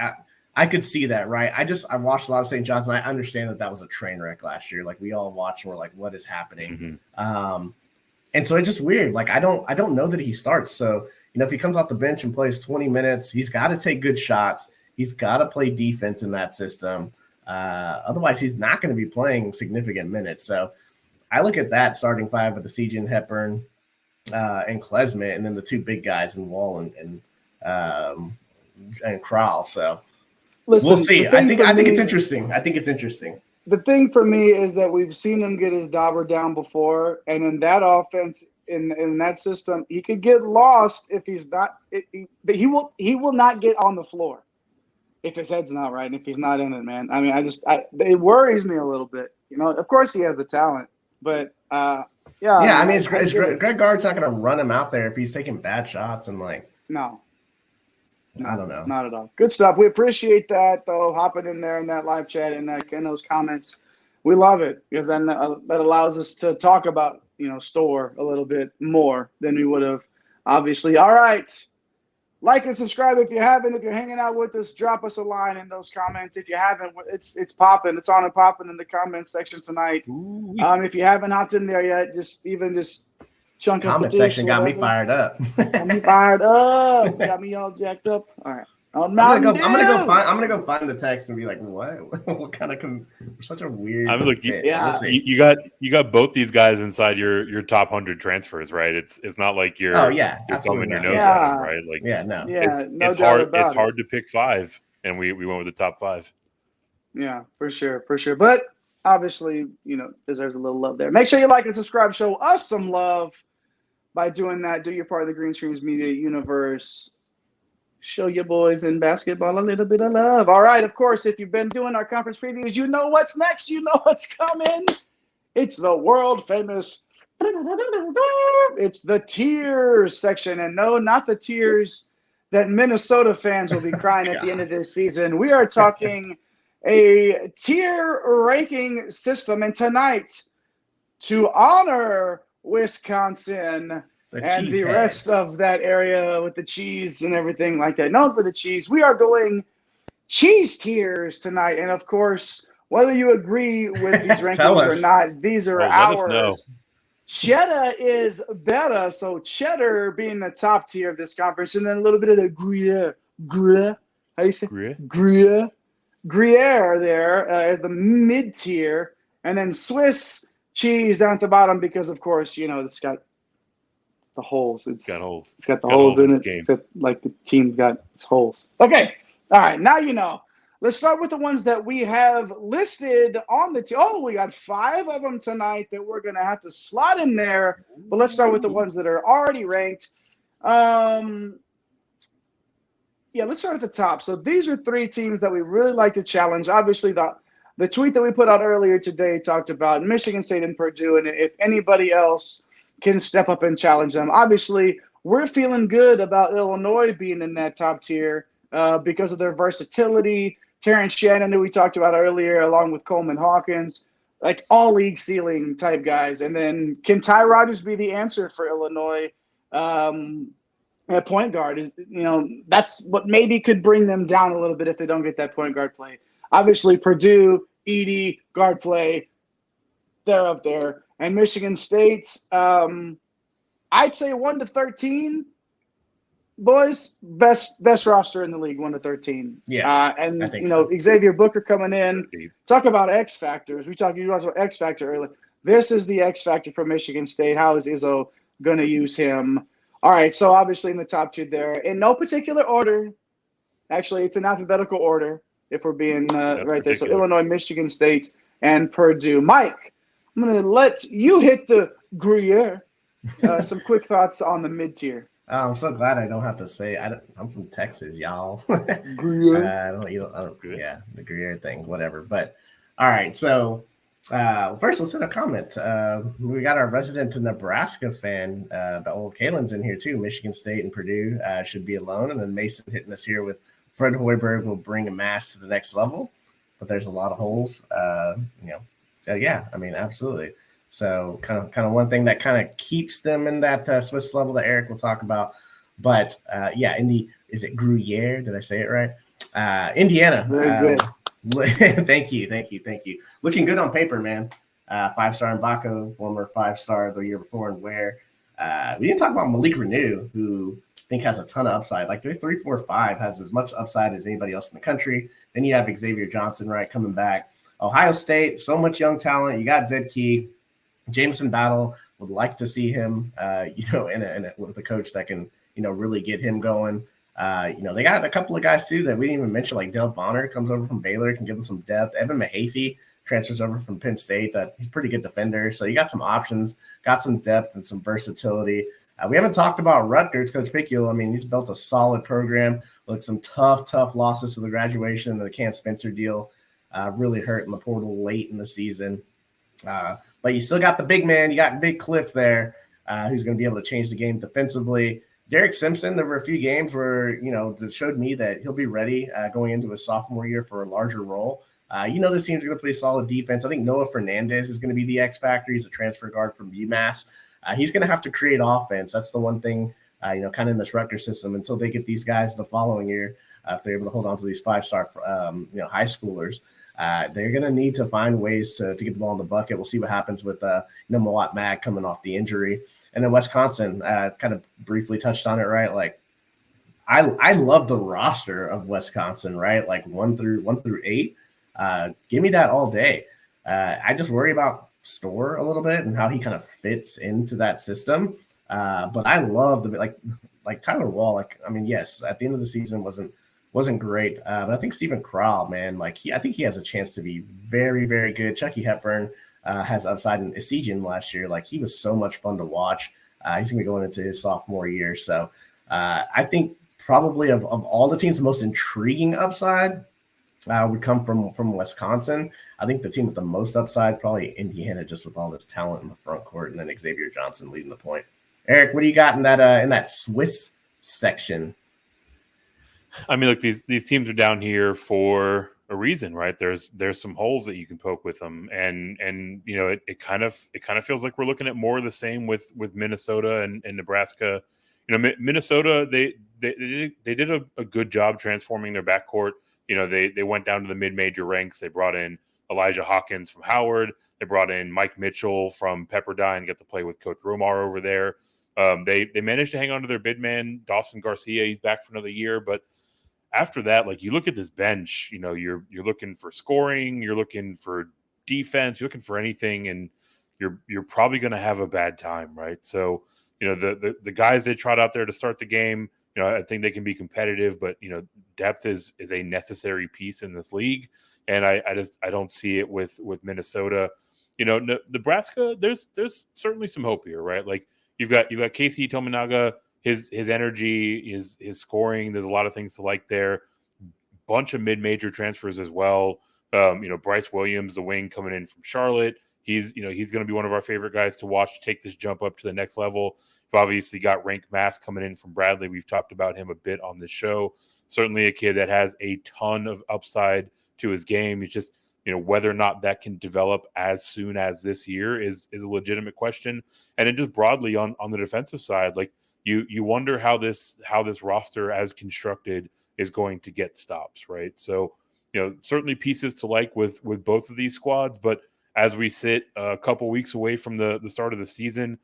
Speaker 3: I could see that, right? I watched a lot of St. John's, and I understand that was a train wreck last year. Like, we all watched and we're like, what is happening? And so it's just weird. Like, I don't know that he starts. So, if he comes off the bench and plays 20 minutes, he's got to take good shots. He's got to play defense in that system. Otherwise, he's not going to be playing significant minutes. So I look at that starting five with the CJ and Hepburn and Klesmit, and then the two big guys in Wall and Crowell. So
Speaker 1: listen,
Speaker 3: we'll see. I think it's interesting.
Speaker 1: The thing for me is that we've seen him get his dauber down before, and in that offense, in that system, he could get lost if he's not. He will not get on the floor if his head's not right and if he's not in it, man. I mean, it worries me a little bit. Of course he has the talent, but yeah.
Speaker 3: I mean, Greg Gard's not going to run him out there if he's taking bad shots and
Speaker 1: no.
Speaker 3: I don't know.
Speaker 1: Not at all. Good stuff. We appreciate that, though, hopping in there in that live chat and in those comments. We love it because then that allows us to talk about, Store a little bit more than we would have, obviously. All right. Like and subscribe if you haven't. If you're hanging out with us, drop us a line in those comments. If you haven't, it's popping. It's on and popping in the comments section tonight. If you haven't hopped in there yet, just chunk up
Speaker 3: comment section got me fired up.
Speaker 1: Got me fired up. Got me all jacked up. All right. I'm gonna
Speaker 3: go find the text and be like, what? What kind of such a weird.
Speaker 4: I mean, look, you got both these guys inside your top 100 transfers, right? It's not like you're thumbing your nose at them, right? Like, it's hard. It's hard to pick five, and we went with the top five.
Speaker 1: Yeah, for sure. But obviously, deserves a little love there. Make sure you like and subscribe. Show us some love by doing that. Do your part of the Green Streams Media universe. Show your boys in basketball a little bit of love. All right, of course, if you've been doing our conference previews, you know what's next. You know what's coming. It's the world famous. It's the tears section. And no, not the tears that Minnesota fans will be crying at the end of this season. We are talking a tier ranking system. And tonight, to honor Wisconsin and the rest of that area with the cheese and everything like that, known for the cheese, we are going cheese tiers tonight. And of course, whether you agree with these rankings or not, these are ours. Cheddar is better, so cheddar being the top tier of this conference, and then a little bit of the Gruyere. How do you say? Gruyere there at the mid tier, and then Swiss cheese down at the bottom because, of course, it's got the holes. It's got holes. It's got the holes in it. Except like the team got its holes. Okay. All right. Now you know. Let's start with the ones that we have listed on the team. Oh, we got 5 of them tonight that we're going to have to slot in there. But let's start with the ones that are already ranked. Let's start at the top. So these are 3 teams that we really like to challenge. Obviously, the tweet that we put out earlier today talked about Michigan State and Purdue, and if anybody else can step up and challenge them. Obviously, we're feeling good about Illinois being in that top tier because of their versatility. Terrence Shannon, who we talked about earlier, along with Coleman Hawkins, like all league ceiling type guys. And then can Ty Rodgers be the answer for Illinois at point guard? That's what maybe could bring them down a little bit if they don't get that point guard play. Obviously, Purdue, Edey, guard play, they're up there. And Michigan State's, I'd say 1 to 13, boys, best roster in the league, 1 to 13.
Speaker 3: Yeah,
Speaker 1: and Xavier Booker coming in. Talk about X factors. You talked about X factor earlier. This is the X factor for Michigan State. How is Izzo going to use him? All right, so obviously in the top 2 there, in no particular order. Actually, it's in alphabetical order if we're being right there. So Illinois, Michigan State, and Purdue. Mike, I'm going to let you hit the Gruyere. Some quick thoughts on the mid-tier.
Speaker 3: I'm so glad I don't have to say I'm from Texas, y'all.
Speaker 1: Gruyere.
Speaker 3: The Gruyere thing, whatever. But all right, so first let's hit a comment. We got our resident Nebraska fan, the old Kalen's in here too. Michigan State and Purdue should be alone, and then Mason hitting us here with Fred Hoiberg will bring a mass to the next level, but there's a lot of holes. Absolutely. So kind of one thing that kind of keeps them in that Swiss level that Eric will talk about. But is it Gruyere? Did I say it right? Indiana.
Speaker 1: Very good.
Speaker 3: Thank you. Looking good on paper, man. 5-star Mbako, former 5-star the year before, and Ware. We didn't talk about Malik Renew, who I think has a ton of upside. Like their 3-4-5 has as much upside as anybody else in the country. Then you have Xavier Johnson, right, coming back. Ohio State, so much young talent. You got Zed Key, Jameson Battle. Would like to see him, with a coach that can, really get him going. They got a couple of guys too that we didn't even mention, like Dale Bonner comes over from Baylor, can give them some depth. Evan Mahaffey transfers over from Penn State. He's a pretty good defender. So you got some options, got some depth and some versatility. We haven't talked about Rutgers, Coach Picule. I mean, he's built a solid program. Look, some tough losses to the graduation and the Cam Spencer deal really hurt in the portal late in the season. But you still got the big man. You got Big Cliff there who's going to be able to change the game defensively. Derek Simpson, there were a few games where, that showed me that he'll be ready going into his sophomore year for a larger role. This team's going to play solid defense. I think Noah Fernandez is going to be the X factor. He's a transfer guard from UMass. He's going to have to create offense. That's the one thing, kind of in this Rutgers system until they get these guys the following year, if they're able to hold on to these 5-star, high schoolers. They're going to need to find ways to get the ball in the bucket. We'll see what happens with, Mawat Mag coming off the injury. And then Wisconsin, kind of briefly touched on it, right? Like, I love the roster of Wisconsin, right? Like 1 through 8. Give me that all day. I just worry about Storr a little bit and how he kind of fits into that system. But I love like Tyler Wall. Like, I mean, yes, at the end of the season wasn't great. But I think Stephen Crowell, man, I think he has a chance to be very, very good. Chucky Hepburn has upside in Esigian last year. Like, he was so much fun to watch. He's going to be going into his sophomore year. So I think probably of all the teams, the most intriguing upside would come from Wisconsin. I think the team with the most upside, probably Indiana, just with all this talent in the front court, and then Xavier Johnson leading the point. Eric, what do you got in that Swiss section?
Speaker 4: I mean, look, these teams are down here for a reason, right? There's some holes that you can poke with them, and it kind of feels like we're looking at more of the same with Minnesota and Nebraska. Minnesota, they did a good job transforming their backcourt. They went down to the mid-major ranks. They brought in Elijah Hawkins from Howard. They brought in Mike Mitchell from Pepperdine, got to play with Coach Romar over there. They managed to hang on to their big man, Dawson Garcia. He's back for another year. But after that, like, you look at this bench, you're looking for scoring, you're looking for defense, you're looking for anything, and you're probably going to have a bad time, right? So, the guys they trot out there to start the game, I think they can be competitive, but depth is a necessary piece in this league, and I don't see it with Minnesota. Nebraska, there's certainly some hope here, right? Like, you've got Casey Tominaga, his energy, his scoring. There's a lot of things to like there. Bunch of mid-major transfers as well. Bryce Williams, the wing coming in from Charlotte. He's going to be one of our favorite guys to watch take this jump up to the next level. We've obviously got Rank Mass coming in from Bradley. We've talked about him a bit on this show. Certainly a kid that has a ton of upside to his game. It's just, whether or not that can develop as soon as this year is a legitimate question. And then just broadly on the defensive side, like, you wonder how this roster as constructed is going to get stops, right? So, certainly pieces to like with both of these squads, but as we sit a couple weeks away from the start of the season,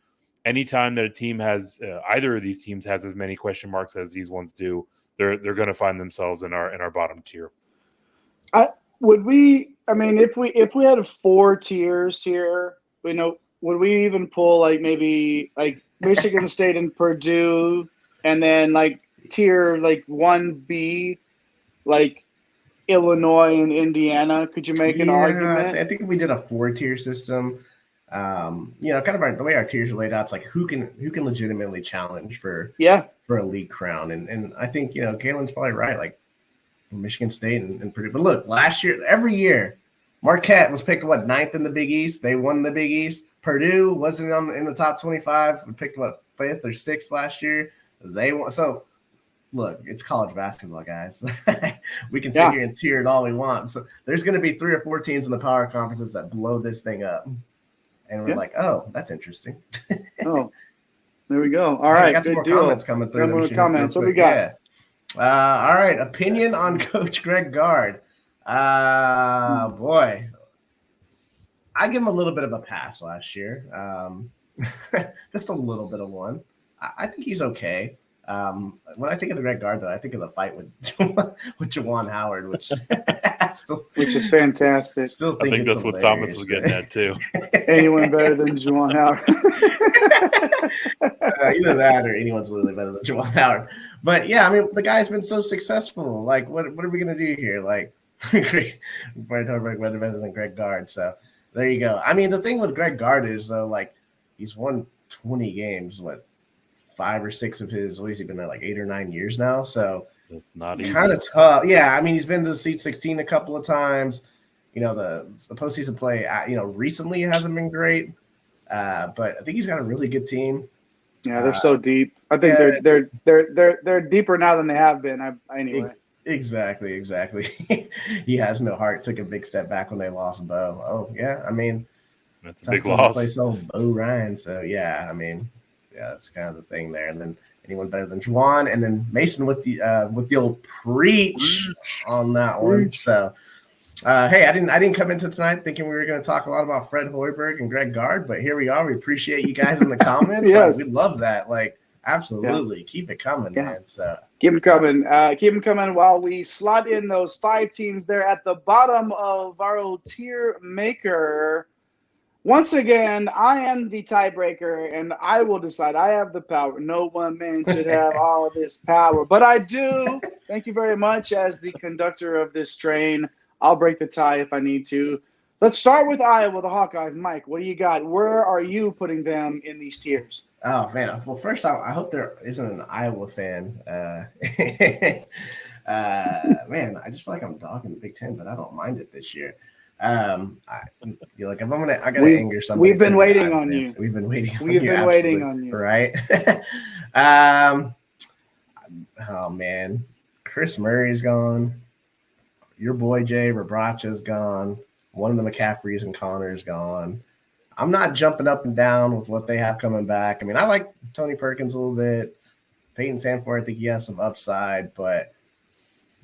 Speaker 4: anytime that a team has either of these teams has as many question marks as these ones do, they're going to find themselves in our bottom tier.
Speaker 1: If we had 4 tiers here, would we even pull like maybe like Michigan State and Purdue, and then like tier like 1B, like Illinois and Indiana? Could you make an argument?
Speaker 3: I think if we did a 4-tier system, kind of the way our tiers are laid out, it's like who can legitimately challenge for a league crown, and I think Galen's probably right, like Michigan State and Purdue. But look, last year, every year, Marquette was picked 9th in the Big East. They won the Big East. Purdue wasn't in the top 25. We picked 5th or 6th last year. They won. So look, it's college basketball, guys. We can sit here and tier it all we want. So there's going to be 3 or 4 teams in the power conferences that blow this thing up. And we're like, oh, that's interesting.
Speaker 1: Oh, there we go. All right,
Speaker 3: got some more comments coming through.
Speaker 1: Comments. What we got?
Speaker 3: All right. Opinion on Coach Greg Gard. Boy, I give him a little bit of a pass last year. Just a little bit of one. I think he's okay. When I think of the Greg Gard, though, I think of the fight with with Juwan Howard, which
Speaker 1: is fantastic.
Speaker 3: Still
Speaker 4: I think that's what Thomas was getting at too.
Speaker 1: Anyone better than Juwan Howard?
Speaker 3: Either that or anyone's literally better than Juwan Howard. But yeah, I mean, the guy's been so successful. Like, what are we gonna do here? Like, better than Greg Gard. So there you go. I mean, the thing with Greg Gard is though, like, he's won 20 games. What, 5 or 6 of his? What has he been there? Like 8 or 9 years now. So
Speaker 4: that's not easy.
Speaker 3: Kind of tough. Yeah, I mean, he's been to the Sweet 16 a couple of times. You know, the postseason play. Recently hasn't been great. But I think he's got a really good team.
Speaker 1: Yeah, they're so deep. I think they're deeper now than they have been. Anyway.
Speaker 3: Exactly. He has no heart. Took a big step back when they lost Bo. Oh yeah, I mean
Speaker 4: that's a big loss.
Speaker 3: Play Bo Ryan. So yeah, I mean that's kind of the thing there. And then anyone better than Juwan, and then Mason with the old preach on that one. So. Hey, I didn't come into tonight thinking we were going to talk a lot about Fred Hoiberg and Greg Gard, but here we are. We appreciate you guys in the comments.
Speaker 1: Yes.
Speaker 3: We love that. Like, absolutely. Yeah. Keep it coming, man. So
Speaker 1: keep them coming. Keep them coming while we slot in those 5 teams there at the bottom of our old tier maker. Once again, I am the tiebreaker, and I will decide. I have the power. No one man should have all this power, but I do. Thank you very much as the conductor of this train. I'll break the tie if I need to. Let's start with Iowa, the Hawkeyes. Mike, what do you got? Where are you putting them in these tiers?
Speaker 3: Oh, man. Well, first, I hope there isn't an Iowa fan. Man, I just feel like I'm dogging the Big Ten, but I don't mind it this year. I gotta anger somebody.
Speaker 1: We've been waiting on you.
Speaker 3: We've been waiting.
Speaker 1: We've been waiting on you.
Speaker 3: Right? Oh man, Chris Murray's gone. Your boy Jay Rabracha's gone. One of the McCaffreys and Connor's gone. I'm not jumping up and down with what they have coming back. I mean, I like Tony Perkins a little bit. Peyton Sanford, I think he has some upside, but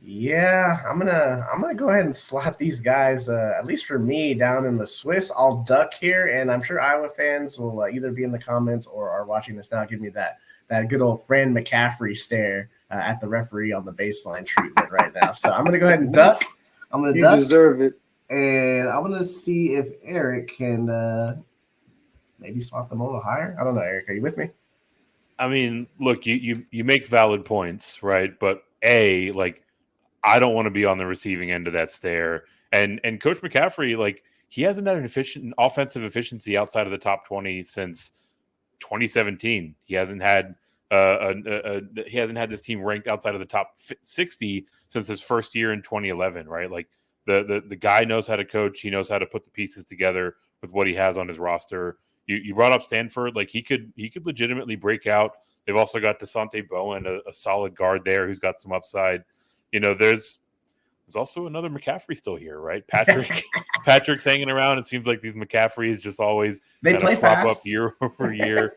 Speaker 3: yeah, I'm gonna go ahead and slap these guys, at least for me, down in the Swiss. I'll duck here, and I'm sure Iowa fans will either be in the comments or are watching this now. Give me that good old Fran McCaffrey stare at the referee on the baseline treatment right now. So I'm gonna go ahead and duck.
Speaker 1: You deserve it.
Speaker 3: And I'm gonna see if Eric can maybe slot them a little higher. I don't know, Eric. Are you with me?
Speaker 4: I mean, look, you make valid points, right? But I don't want to be on the receiving end of that stare. And Coach McCaffrey, he hasn't had an offensive efficiency outside of the top 20 since 2017. He hasn't had this team ranked outside of the top 60 since his first year in 2011, right? The guy knows how to coach. He knows how to put the pieces together with what he has on his roster. You brought up Stanford. He could legitimately break out. They've also got Desante Bowen, a solid guard there who's got some upside. There's also another McCaffrey still here, right? Patrick's hanging around. It seems like these McCaffreys just always
Speaker 3: play
Speaker 4: crop up year over year.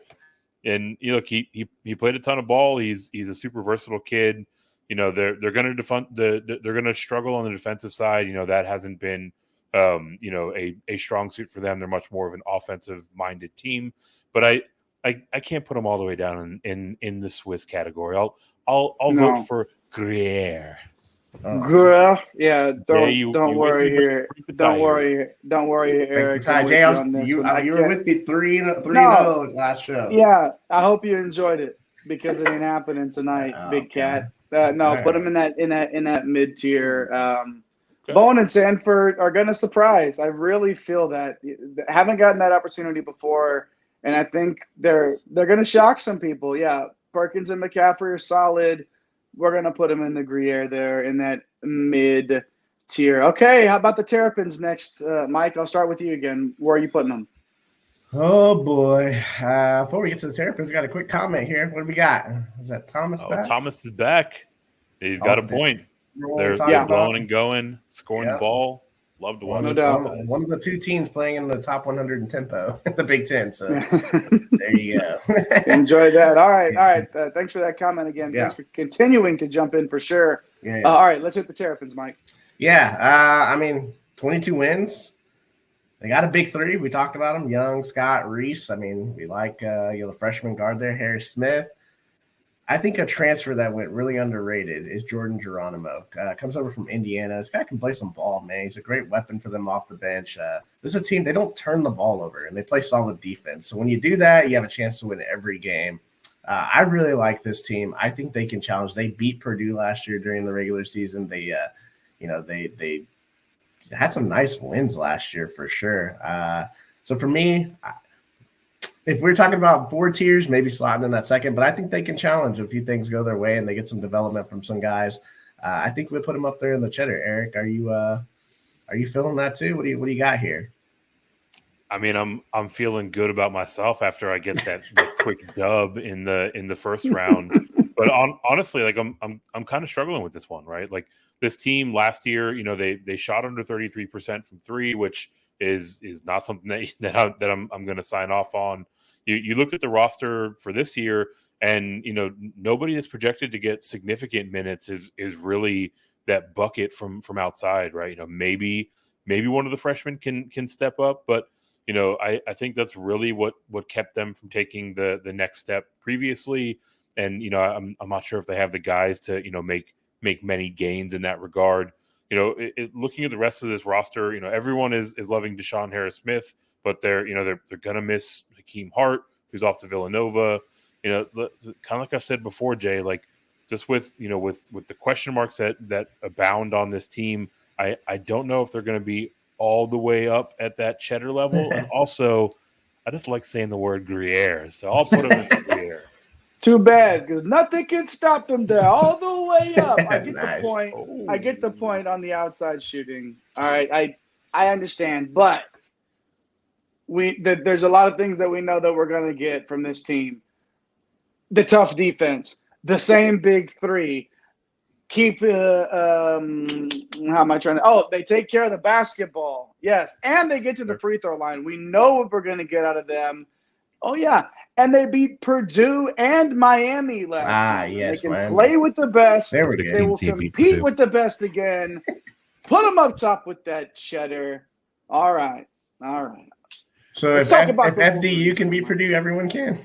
Speaker 4: And he played a ton of ball. He's a super versatile kid. They're going to struggle on the defensive side. That hasn't been a strong suit for them. They're much more of an offensive minded team. But I can't put them all the way down in the Swiss category. I'll vote for Gruyere.
Speaker 1: Gruyere, yeah. Don't worry here. Don't worry, Eric.
Speaker 3: Jay, you were with me 3-0 last show.
Speaker 1: Yeah, I hope you enjoyed it because it ain't happening tonight, Big Cat. Put them in that mid tier. Okay. Bowen and Sanford are gonna surprise. I really feel that. Haven't gotten that opportunity before, and I think they're gonna shock some people. Yeah, Perkins and McCaffrey are solid. We're going to put them in the Gruyere there in that mid tier. Okay, how about the Terrapins next? Mike, I'll start with you again. Where are you putting them?
Speaker 3: Oh, boy. Before we get to the Terrapins, got a quick comment here. What do we got? Is that Thomas back?
Speaker 4: Thomas is back. He's got a point. They're blowing and going, scoring the ball. Love to watch.
Speaker 1: No doubt.
Speaker 3: One of the two teams playing in the top 100 in tempo in the Big Ten. So there you go.
Speaker 1: Enjoy that. All right. Thanks for that comment again.
Speaker 3: Yeah.
Speaker 1: Thanks for continuing to jump in for sure.
Speaker 3: Yeah.
Speaker 1: All right, let's hit the Terrapins, Mike.
Speaker 3: Yeah. 22 wins. They got a big three. We talked about them: Young, Scott, Reese. We like the freshman guard there, Harris Smith. I think a transfer that went really underrated is Jordan Geronimo. Comes over from Indiana. This guy can play some ball, man. He's a great weapon for them off the bench. This is a team, they don't turn the ball over, and they play solid defense. So when you do that, you have a chance to win every game. I really like this team. I think they can challenge. They beat Purdue last year during the regular season. They had some nice wins last year for sure. So for me, if we're talking about 4 tiers, maybe slotting in that second, but I think they can challenge if a few things go their way and they get some development from some guys. I think we put them up there in the cheddar. Eric, are you feeling that too? What do you got here?
Speaker 4: I'm feeling good about myself after I get that quick dub in the first round. But honestly, like I'm kind of struggling with this one, right? Like this team last year, they shot under 33% from 3, which is not something that I'm going to sign off on. You look at the roster for this year, and nobody is projected to get significant minutes is really that bucket from outside, right? Maybe one of the freshmen can step up, but I think that's really what kept them from taking the next step previously. And I'm not sure if they have the guys to make many gains in that regard. Looking at the rest of this roster, everyone is loving Deshaun Harris-Smith, but they're gonna miss Hakeem Hart, who's off to Villanova. Kind of like I've said before, Jay, like just with the question marks that abound on this team, I don't know if they're going to be all the way up at that cheddar level. And also, I just like saying the word Gruyere, so I'll put them in Gruyere.
Speaker 1: Too bad, because nothing can stop them there all the way up. I get
Speaker 3: Nice.
Speaker 1: the point. I get the point on the outside shooting. All right, I understand, but there's a lot of things that we know that we're going to get from this team. The tough defense, the same big three. Keep how am I trying to? Oh, they take care of the basketball. Yes, and they get to the free throw line. We know what we're going to get out of them. Oh yeah. And they beat Purdue and Miami last season.
Speaker 3: Yes,
Speaker 1: they can
Speaker 3: Miami.
Speaker 1: play with the best.
Speaker 3: There we go.
Speaker 1: They will compete with the best again. Put them up top with that cheddar. All right.
Speaker 3: So
Speaker 1: Let's
Speaker 3: if
Speaker 1: talk about the
Speaker 3: FDU can beat Purdue, everyone can.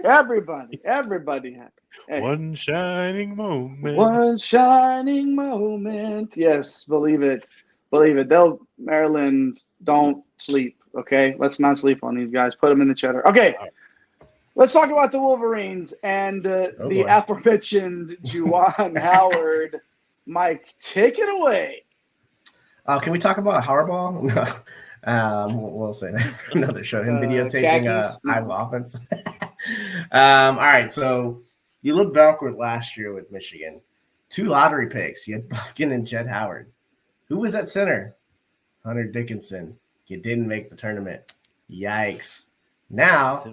Speaker 1: Everybody happy. Hey.
Speaker 4: One shining moment.
Speaker 1: One shining moment. Yes, believe it. Maryland, don't sleep, okay? Let's not sleep on these guys. Put them in the cheddar. Okay. Let's talk about the Wolverines and the aforementioned Juwan Howard. Mike, take it away.
Speaker 3: Can we talk about Harbaugh? No. We'll say that another show. Him videotaping Iowa offense. All right, so you look backward last year with Michigan. 2 lottery picks. You had Buffkin and Jed Howard. Who was at center? Hunter Dickinson. You didn't make the tournament. Yikes. Now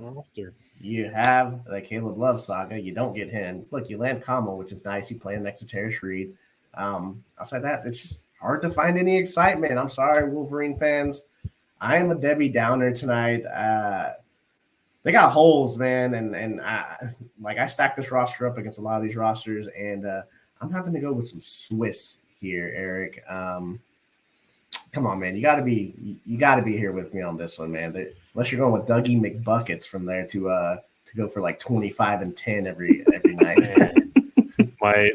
Speaker 3: you have the Caleb Love saga. You don't get him. Look, you land Kamo, which is nice. You playing next to Terrace Reed. Outside that, it's just hard to find any excitement. I'm sorry, Wolverine fans. I am a Debbie Downer tonight. They got holes, man, and I stacked this roster up against a lot of these rosters, and I'm having to go with some Swiss here, Eric. Come on, man, you got to be here with me on this one, man. Unless you're going with Dougie McBuckets from there to go for like 25 and 10 every night.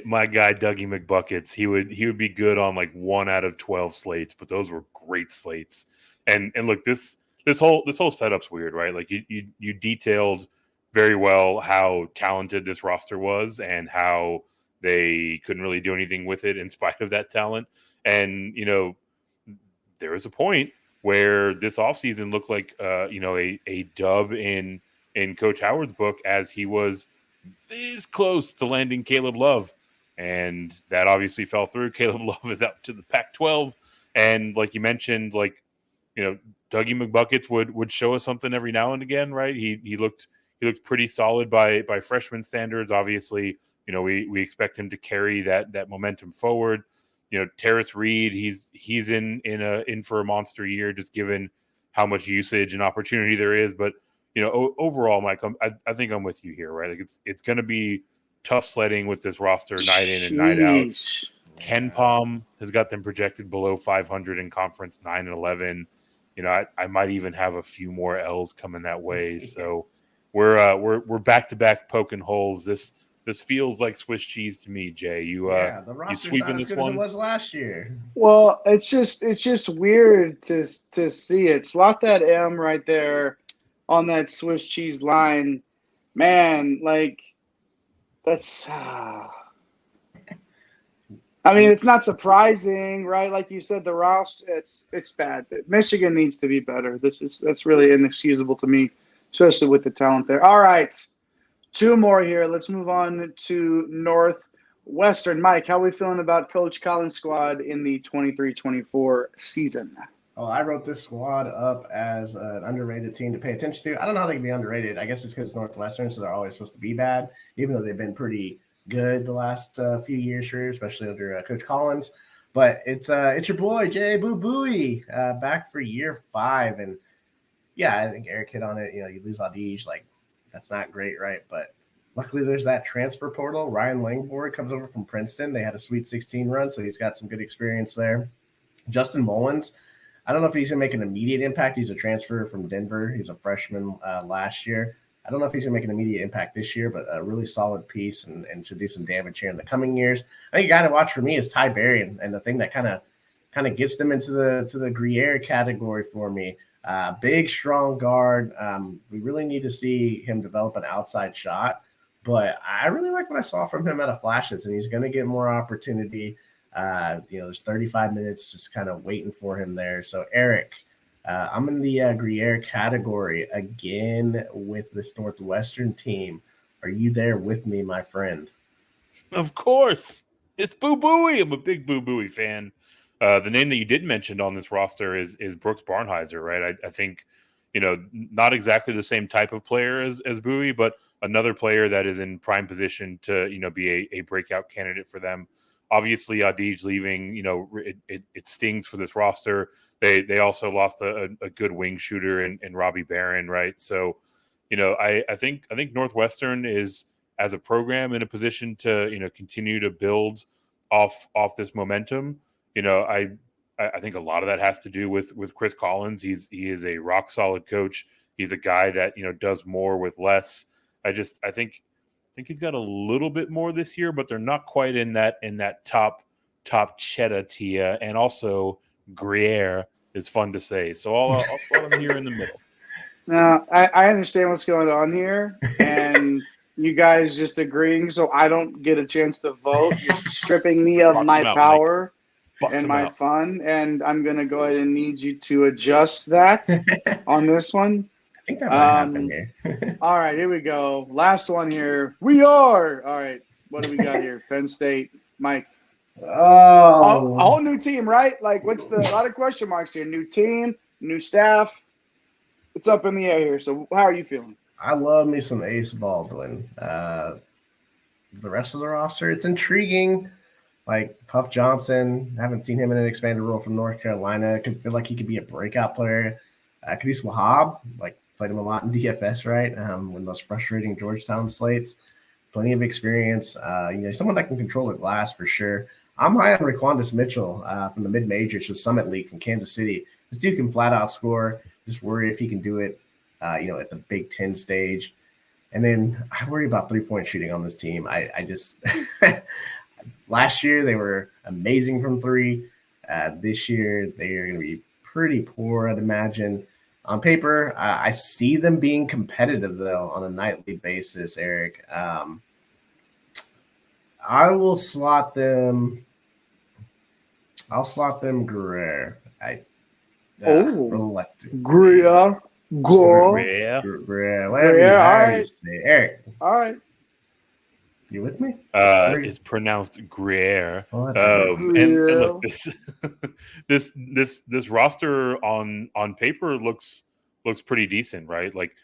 Speaker 4: My guy Dougie McBuckets, he would be good on like 1 out of 12 slates, but those were great slates. And look, this whole setup's weird, right? Like you detailed very well how talented this roster was and how they couldn't really do anything with it in spite of that talent. And there was a point where this offseason looked like a dub in Coach Howard's book, as he was this close to landing Caleb Love, and that obviously fell through. Caleb Love is out to the Pac-12, and like you mentioned, Dougie McBuckets would show us something every now and again, right? He looked pretty solid by freshman standards. Obviously, we expect him to carry that momentum forward. Terrace Reed, he's in for a monster year, just given how much usage and opportunity there is. But overall, Mike, I think I'm with you here, right? Like it's going to be tough sledding with this roster night in and night out. Ken Palm has got them projected below 500 in conference, 9-11. I might even have a few more L's coming that way. So we're back to back poking holes. This feels like Swiss cheese to me, Jay.
Speaker 3: The roster's
Speaker 4: sweeping
Speaker 3: not as
Speaker 4: this
Speaker 3: good
Speaker 4: one?
Speaker 3: as it was last year.
Speaker 1: Well, it's just weird to see it. Slot that M right there on that Swiss cheese line, man. Like that's. I mean, it's not surprising, right? Like you said, the roster it's bad. Michigan needs to be better. That's really inexcusable to me, especially with the talent there. All right, 2 more here. Let's move on to Northwestern. Mike, how are we feeling about Coach Collins' squad in the 23-24 season?
Speaker 3: Oh, I wrote this squad up as an underrated team to pay attention to. I don't know how they can be underrated. I guess it's because it's Northwestern, so they're always supposed to be bad, even though they've been pretty good the last few years, sure, especially under Coach Collins. But it's your boy Jay Boo Booey back for year 5, and yeah, I think Eric hit on it. You lose Adige, like that's not great, right? But luckily, there's that transfer portal. Ryan Langford comes over from Princeton. They had a Sweet 16 run, so he's got some good experience there. Justin Mullins, I don't know if he's going to make an immediate impact. He's a transfer from Denver. He's a freshman last year. I don't know if he's going to make an immediate impact this year, but a really solid piece and should do some damage here in the coming years. I think a guy to watch for me is Ty Berry, and the thing that kind of gets them into the Gruyere category for me. Big, strong guard. We really need to see him develop an outside shot, but I really like what I saw from him out of flashes, and he's going to get more opportunity. There's 35 minutes just kind of waiting for him there. So, Eric, I'm in the Gruyere category again with this Northwestern team. Are you there with me, my friend?
Speaker 4: Of course. It's Boo Booey. I'm a big Boo Booey fan. The name that you did mention on this roster is Brooks Barnheiser, right? I think, not exactly the same type of player as Bowie, but another player that is in prime position to, be a breakout candidate for them. Obviously, Adige leaving, it stings for this roster. They also lost a good wing shooter in Robbie Barron, right? So, I think Northwestern is, as a program, in a position to, continue to build off this momentum. I think a lot of that has to do with Chris Collins. He is a rock solid coach. He's a guy that does more with less. I think he's got a little bit more this year, but they're not quite in that top cheddar tier. And also Gruyere is fun to say, so I'll slot him here in the middle.
Speaker 1: Now I understand what's going on here, and you guys just agreeing so I don't get a chance to vote, just stripping me of my power and my fun, and I'm going to go ahead and need you to adjust that on this one.
Speaker 3: I think that might happen here.
Speaker 1: All right, here we go. Last one here. All right, what do we got here? Penn State, Mike. A whole new team, right? Like, a lot of question marks here. New team, new staff. It's up in the air here. So how are you feeling?
Speaker 3: I love me some Ace Baldwin. The rest of the roster, it's intriguing. Like Puff Johnson, haven't seen him in an expanded role from North Carolina. Could feel like he could be a breakout player. Khadis Wahab, played him a lot in DFS, right? One of those frustrating Georgetown slates. Plenty of experience. Someone that can control the glass for sure. I'm high on Raquandis Mitchell from the mid-majors, just Summit League from Kansas City. This dude can flat out score. Just worry if he can do it, at the Big Ten stage. And then I worry about three-point shooting on this team. I just last year they were amazing from three. This year they are going to be pretty poor, I'd imagine. On paper, I see them being competitive though on a nightly basis. Eric, I will slot them. I'll slot them Gruyere.
Speaker 1: Gruyere.
Speaker 3: Whatever you
Speaker 1: right.
Speaker 3: say. Eric.
Speaker 1: All right.
Speaker 3: You with me?
Speaker 4: It's pronounced Gruyere. And look, this roster on paper looks pretty decent, right? Like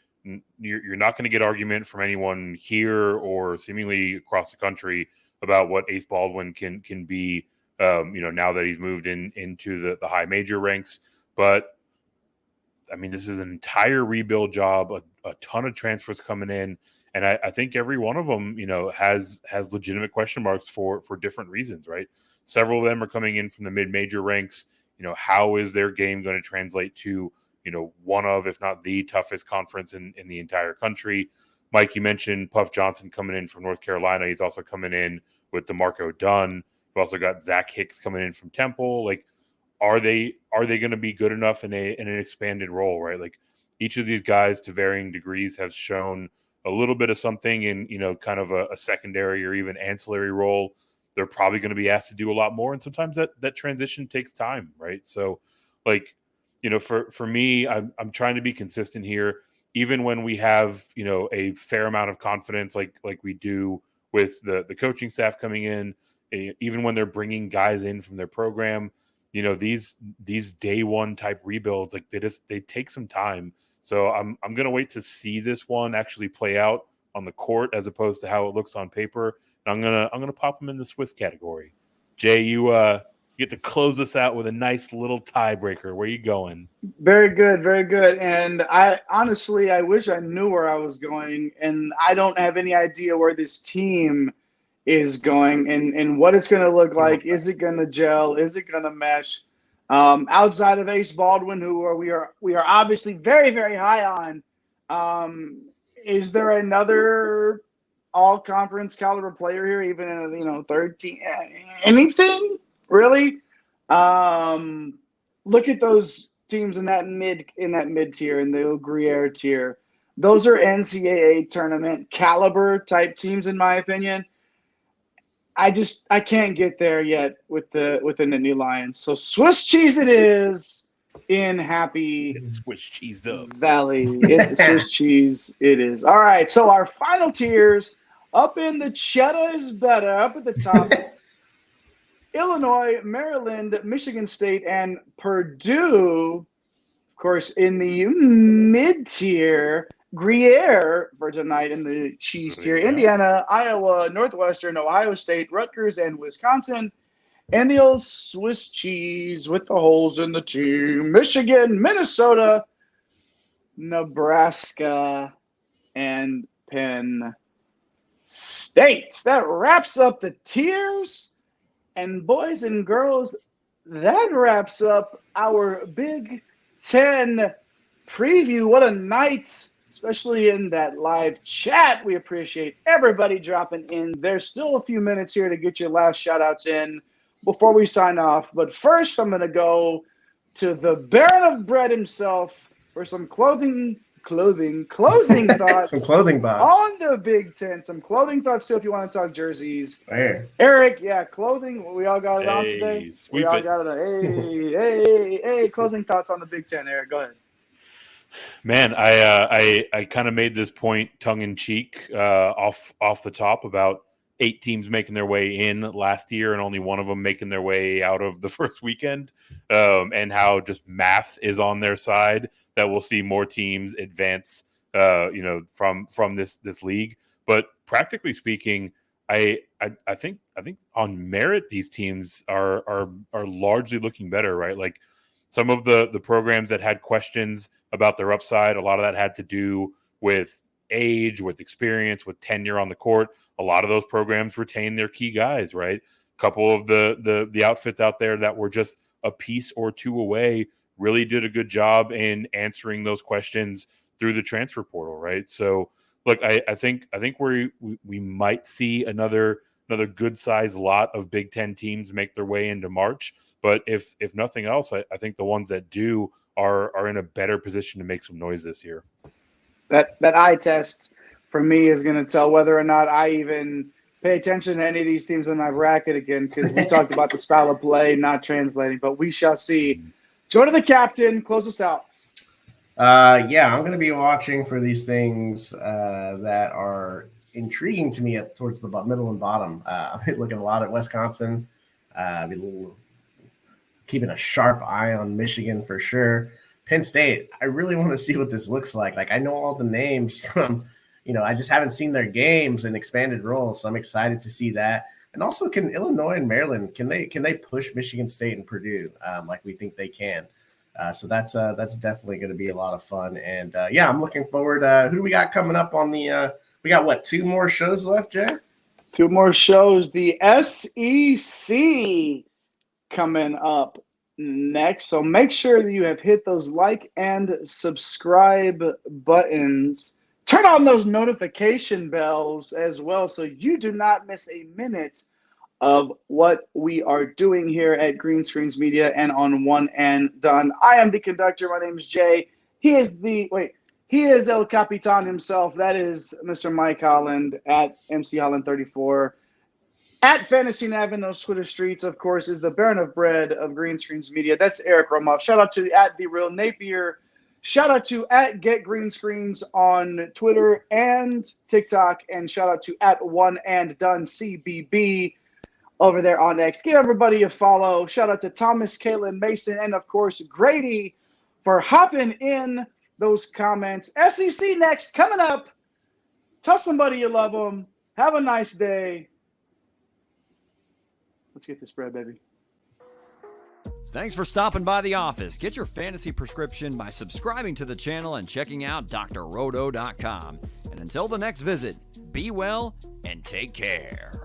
Speaker 4: you're not going to get argument from anyone here or seemingly across the country about what Ace Baldwin can be now that he's moved into the high major ranks. But I mean, this is an entire rebuild job, a ton of transfers coming in. And I think every one of them, has legitimate question marks for different reasons, right? Several of them are coming in from the mid-major ranks. How is their game going to translate to, one of, if not the toughest conference in the entire country? Mike, you mentioned Puff Johnson coming in from North Carolina. He's also coming in with DeMarco Dunn. We've also got Zach Hicks coming in from Temple. Like, are they going to be good enough in an expanded role, right? Like, each of these guys to varying degrees has shown a little bit of something in, kind of a secondary or even ancillary role. They're probably going to be asked to do a lot more. And sometimes that transition takes time, right? So, like, for me, I'm trying to be consistent here, even when we have, a fair amount of confidence, like we do with the coaching staff coming in, even when they're bringing guys in from their program, these day one type rebuilds, like they take some time. So I'm going to wait to see this one actually play out on the court as opposed to how it looks on paper. And I'm going to pop them in the Swiss category. Jay, you get to close us out with a nice little tiebreaker. Where you going?
Speaker 1: Very good, very good. And I wish I knew where I was going, and I don't have any idea where this team is going and what it's going to look like. Is it going to gel? Is it going to mesh? Outside of Ace Baldwin, who we are obviously very, very high on, is there another all-conference caliber player here, even in a third team? Anything really? Look at those teams in that mid tier, in the Gruyere tier. Those are NCAA tournament caliber type teams, in my opinion. I can't get there yet with the Nittany Lions. So Swiss cheese it is in Happy
Speaker 4: Swiss cheesed up
Speaker 1: Valley. Swiss cheese it is. All right. So our final tiers up in the cheddar is better. Up at the top, Illinois, Maryland, Michigan State, and Purdue. Of course, in the mid tier, Gruyere for tonight in the cheese tier. Indiana, Iowa, Northwestern, Ohio State, Rutgers, and Wisconsin. And the old Swiss cheese with the holes in the team. Michigan, Minnesota, Nebraska, and Penn State. That wraps up the tiers. And boys and girls, that wraps up our Big Ten preview. What a night, especially in that live chat. We appreciate everybody dropping in. There's still a few minutes here to get your last shout-outs in before we sign off. But first, I'm going to go to the Baron of Bread himself for some closing thoughts.
Speaker 3: Some clothing thoughts
Speaker 1: on the Big Ten. Some clothing thoughts too, if you want to talk jerseys.
Speaker 3: There.
Speaker 1: Eric, yeah, clothing. We all got it on today. We all got it on. Hey, closing thoughts on the Big Ten. Eric, go ahead.
Speaker 4: Man, I kind of made this point tongue in cheek off the top about 8 teams making their way in last year and only one of them making their way out of the first weekend, and how just math is on their side, that we'll see more teams advance from this league. But practically speaking, I think on merit these teams are largely looking better, right? Like some of the programs that had questions about their upside, a lot of that had to do with age, with experience, with tenure on the court. A lot of those programs retain their key guys, right? A couple of the outfits out there that were just a piece or two away really did a good job in answering those questions through the transfer portal, right? So look, I think we might see another good sized lot of Big Ten teams make their way into March. But if nothing else, I think the ones that do are in a better position to make some noise this year.
Speaker 1: That eye test for me is going to tell whether or not I even pay attention to any of these teams in my bracket again, because we talked about the style of play not translating, but we shall see. Let's go to the captain. Close us out.
Speaker 3: Yeah, I'm going to be watching for these things that are intriguing to me towards the middle and bottom. I'm looking a lot at Wisconsin, keeping a sharp eye on Michigan for sure. Penn State, I really want to see what this looks like. Like, I know all the names from, I just haven't seen their games in expanded roles, so I'm excited to see that. And also, can Illinois and Maryland can they push Michigan State and Purdue like we think they can? So that's definitely going to be a lot of fun. And yeah, I'm looking forward. Who do we got coming up on the? We got what, 2 more shows left, Jay?
Speaker 1: 2 more shows. The SEC coming up next. So make sure that you have hit those like and subscribe buttons. Turn on those notification bells as well so you do not miss a minute of what we are doing here at Green Screens Media and on One and Done. I am the conductor. My name is Jay. He is El Capitan himself. That is Mr. Mike Holland at MC Holland 34. At Fantasy Nav in those Twitter streets, of course, is the Baron of Bread of Green Screens Media. That's Eric Romoff. Shout out to at The Real Napier. Shout out to at Get Green Screens on Twitter and TikTok. And shout out to at One and Done CBB over there on X. Give everybody a follow. Shout out to Thomas, Caitlin, Mason, and of course, Grady for hopping in those comments. SEC next, coming up. Tell somebody you love them. Have a nice day. Let's get this bread, baby.
Speaker 2: Thanks for stopping by the office. Get your fantasy prescription by subscribing to the channel and checking out drrodo.com. And until the next visit, be well and take care.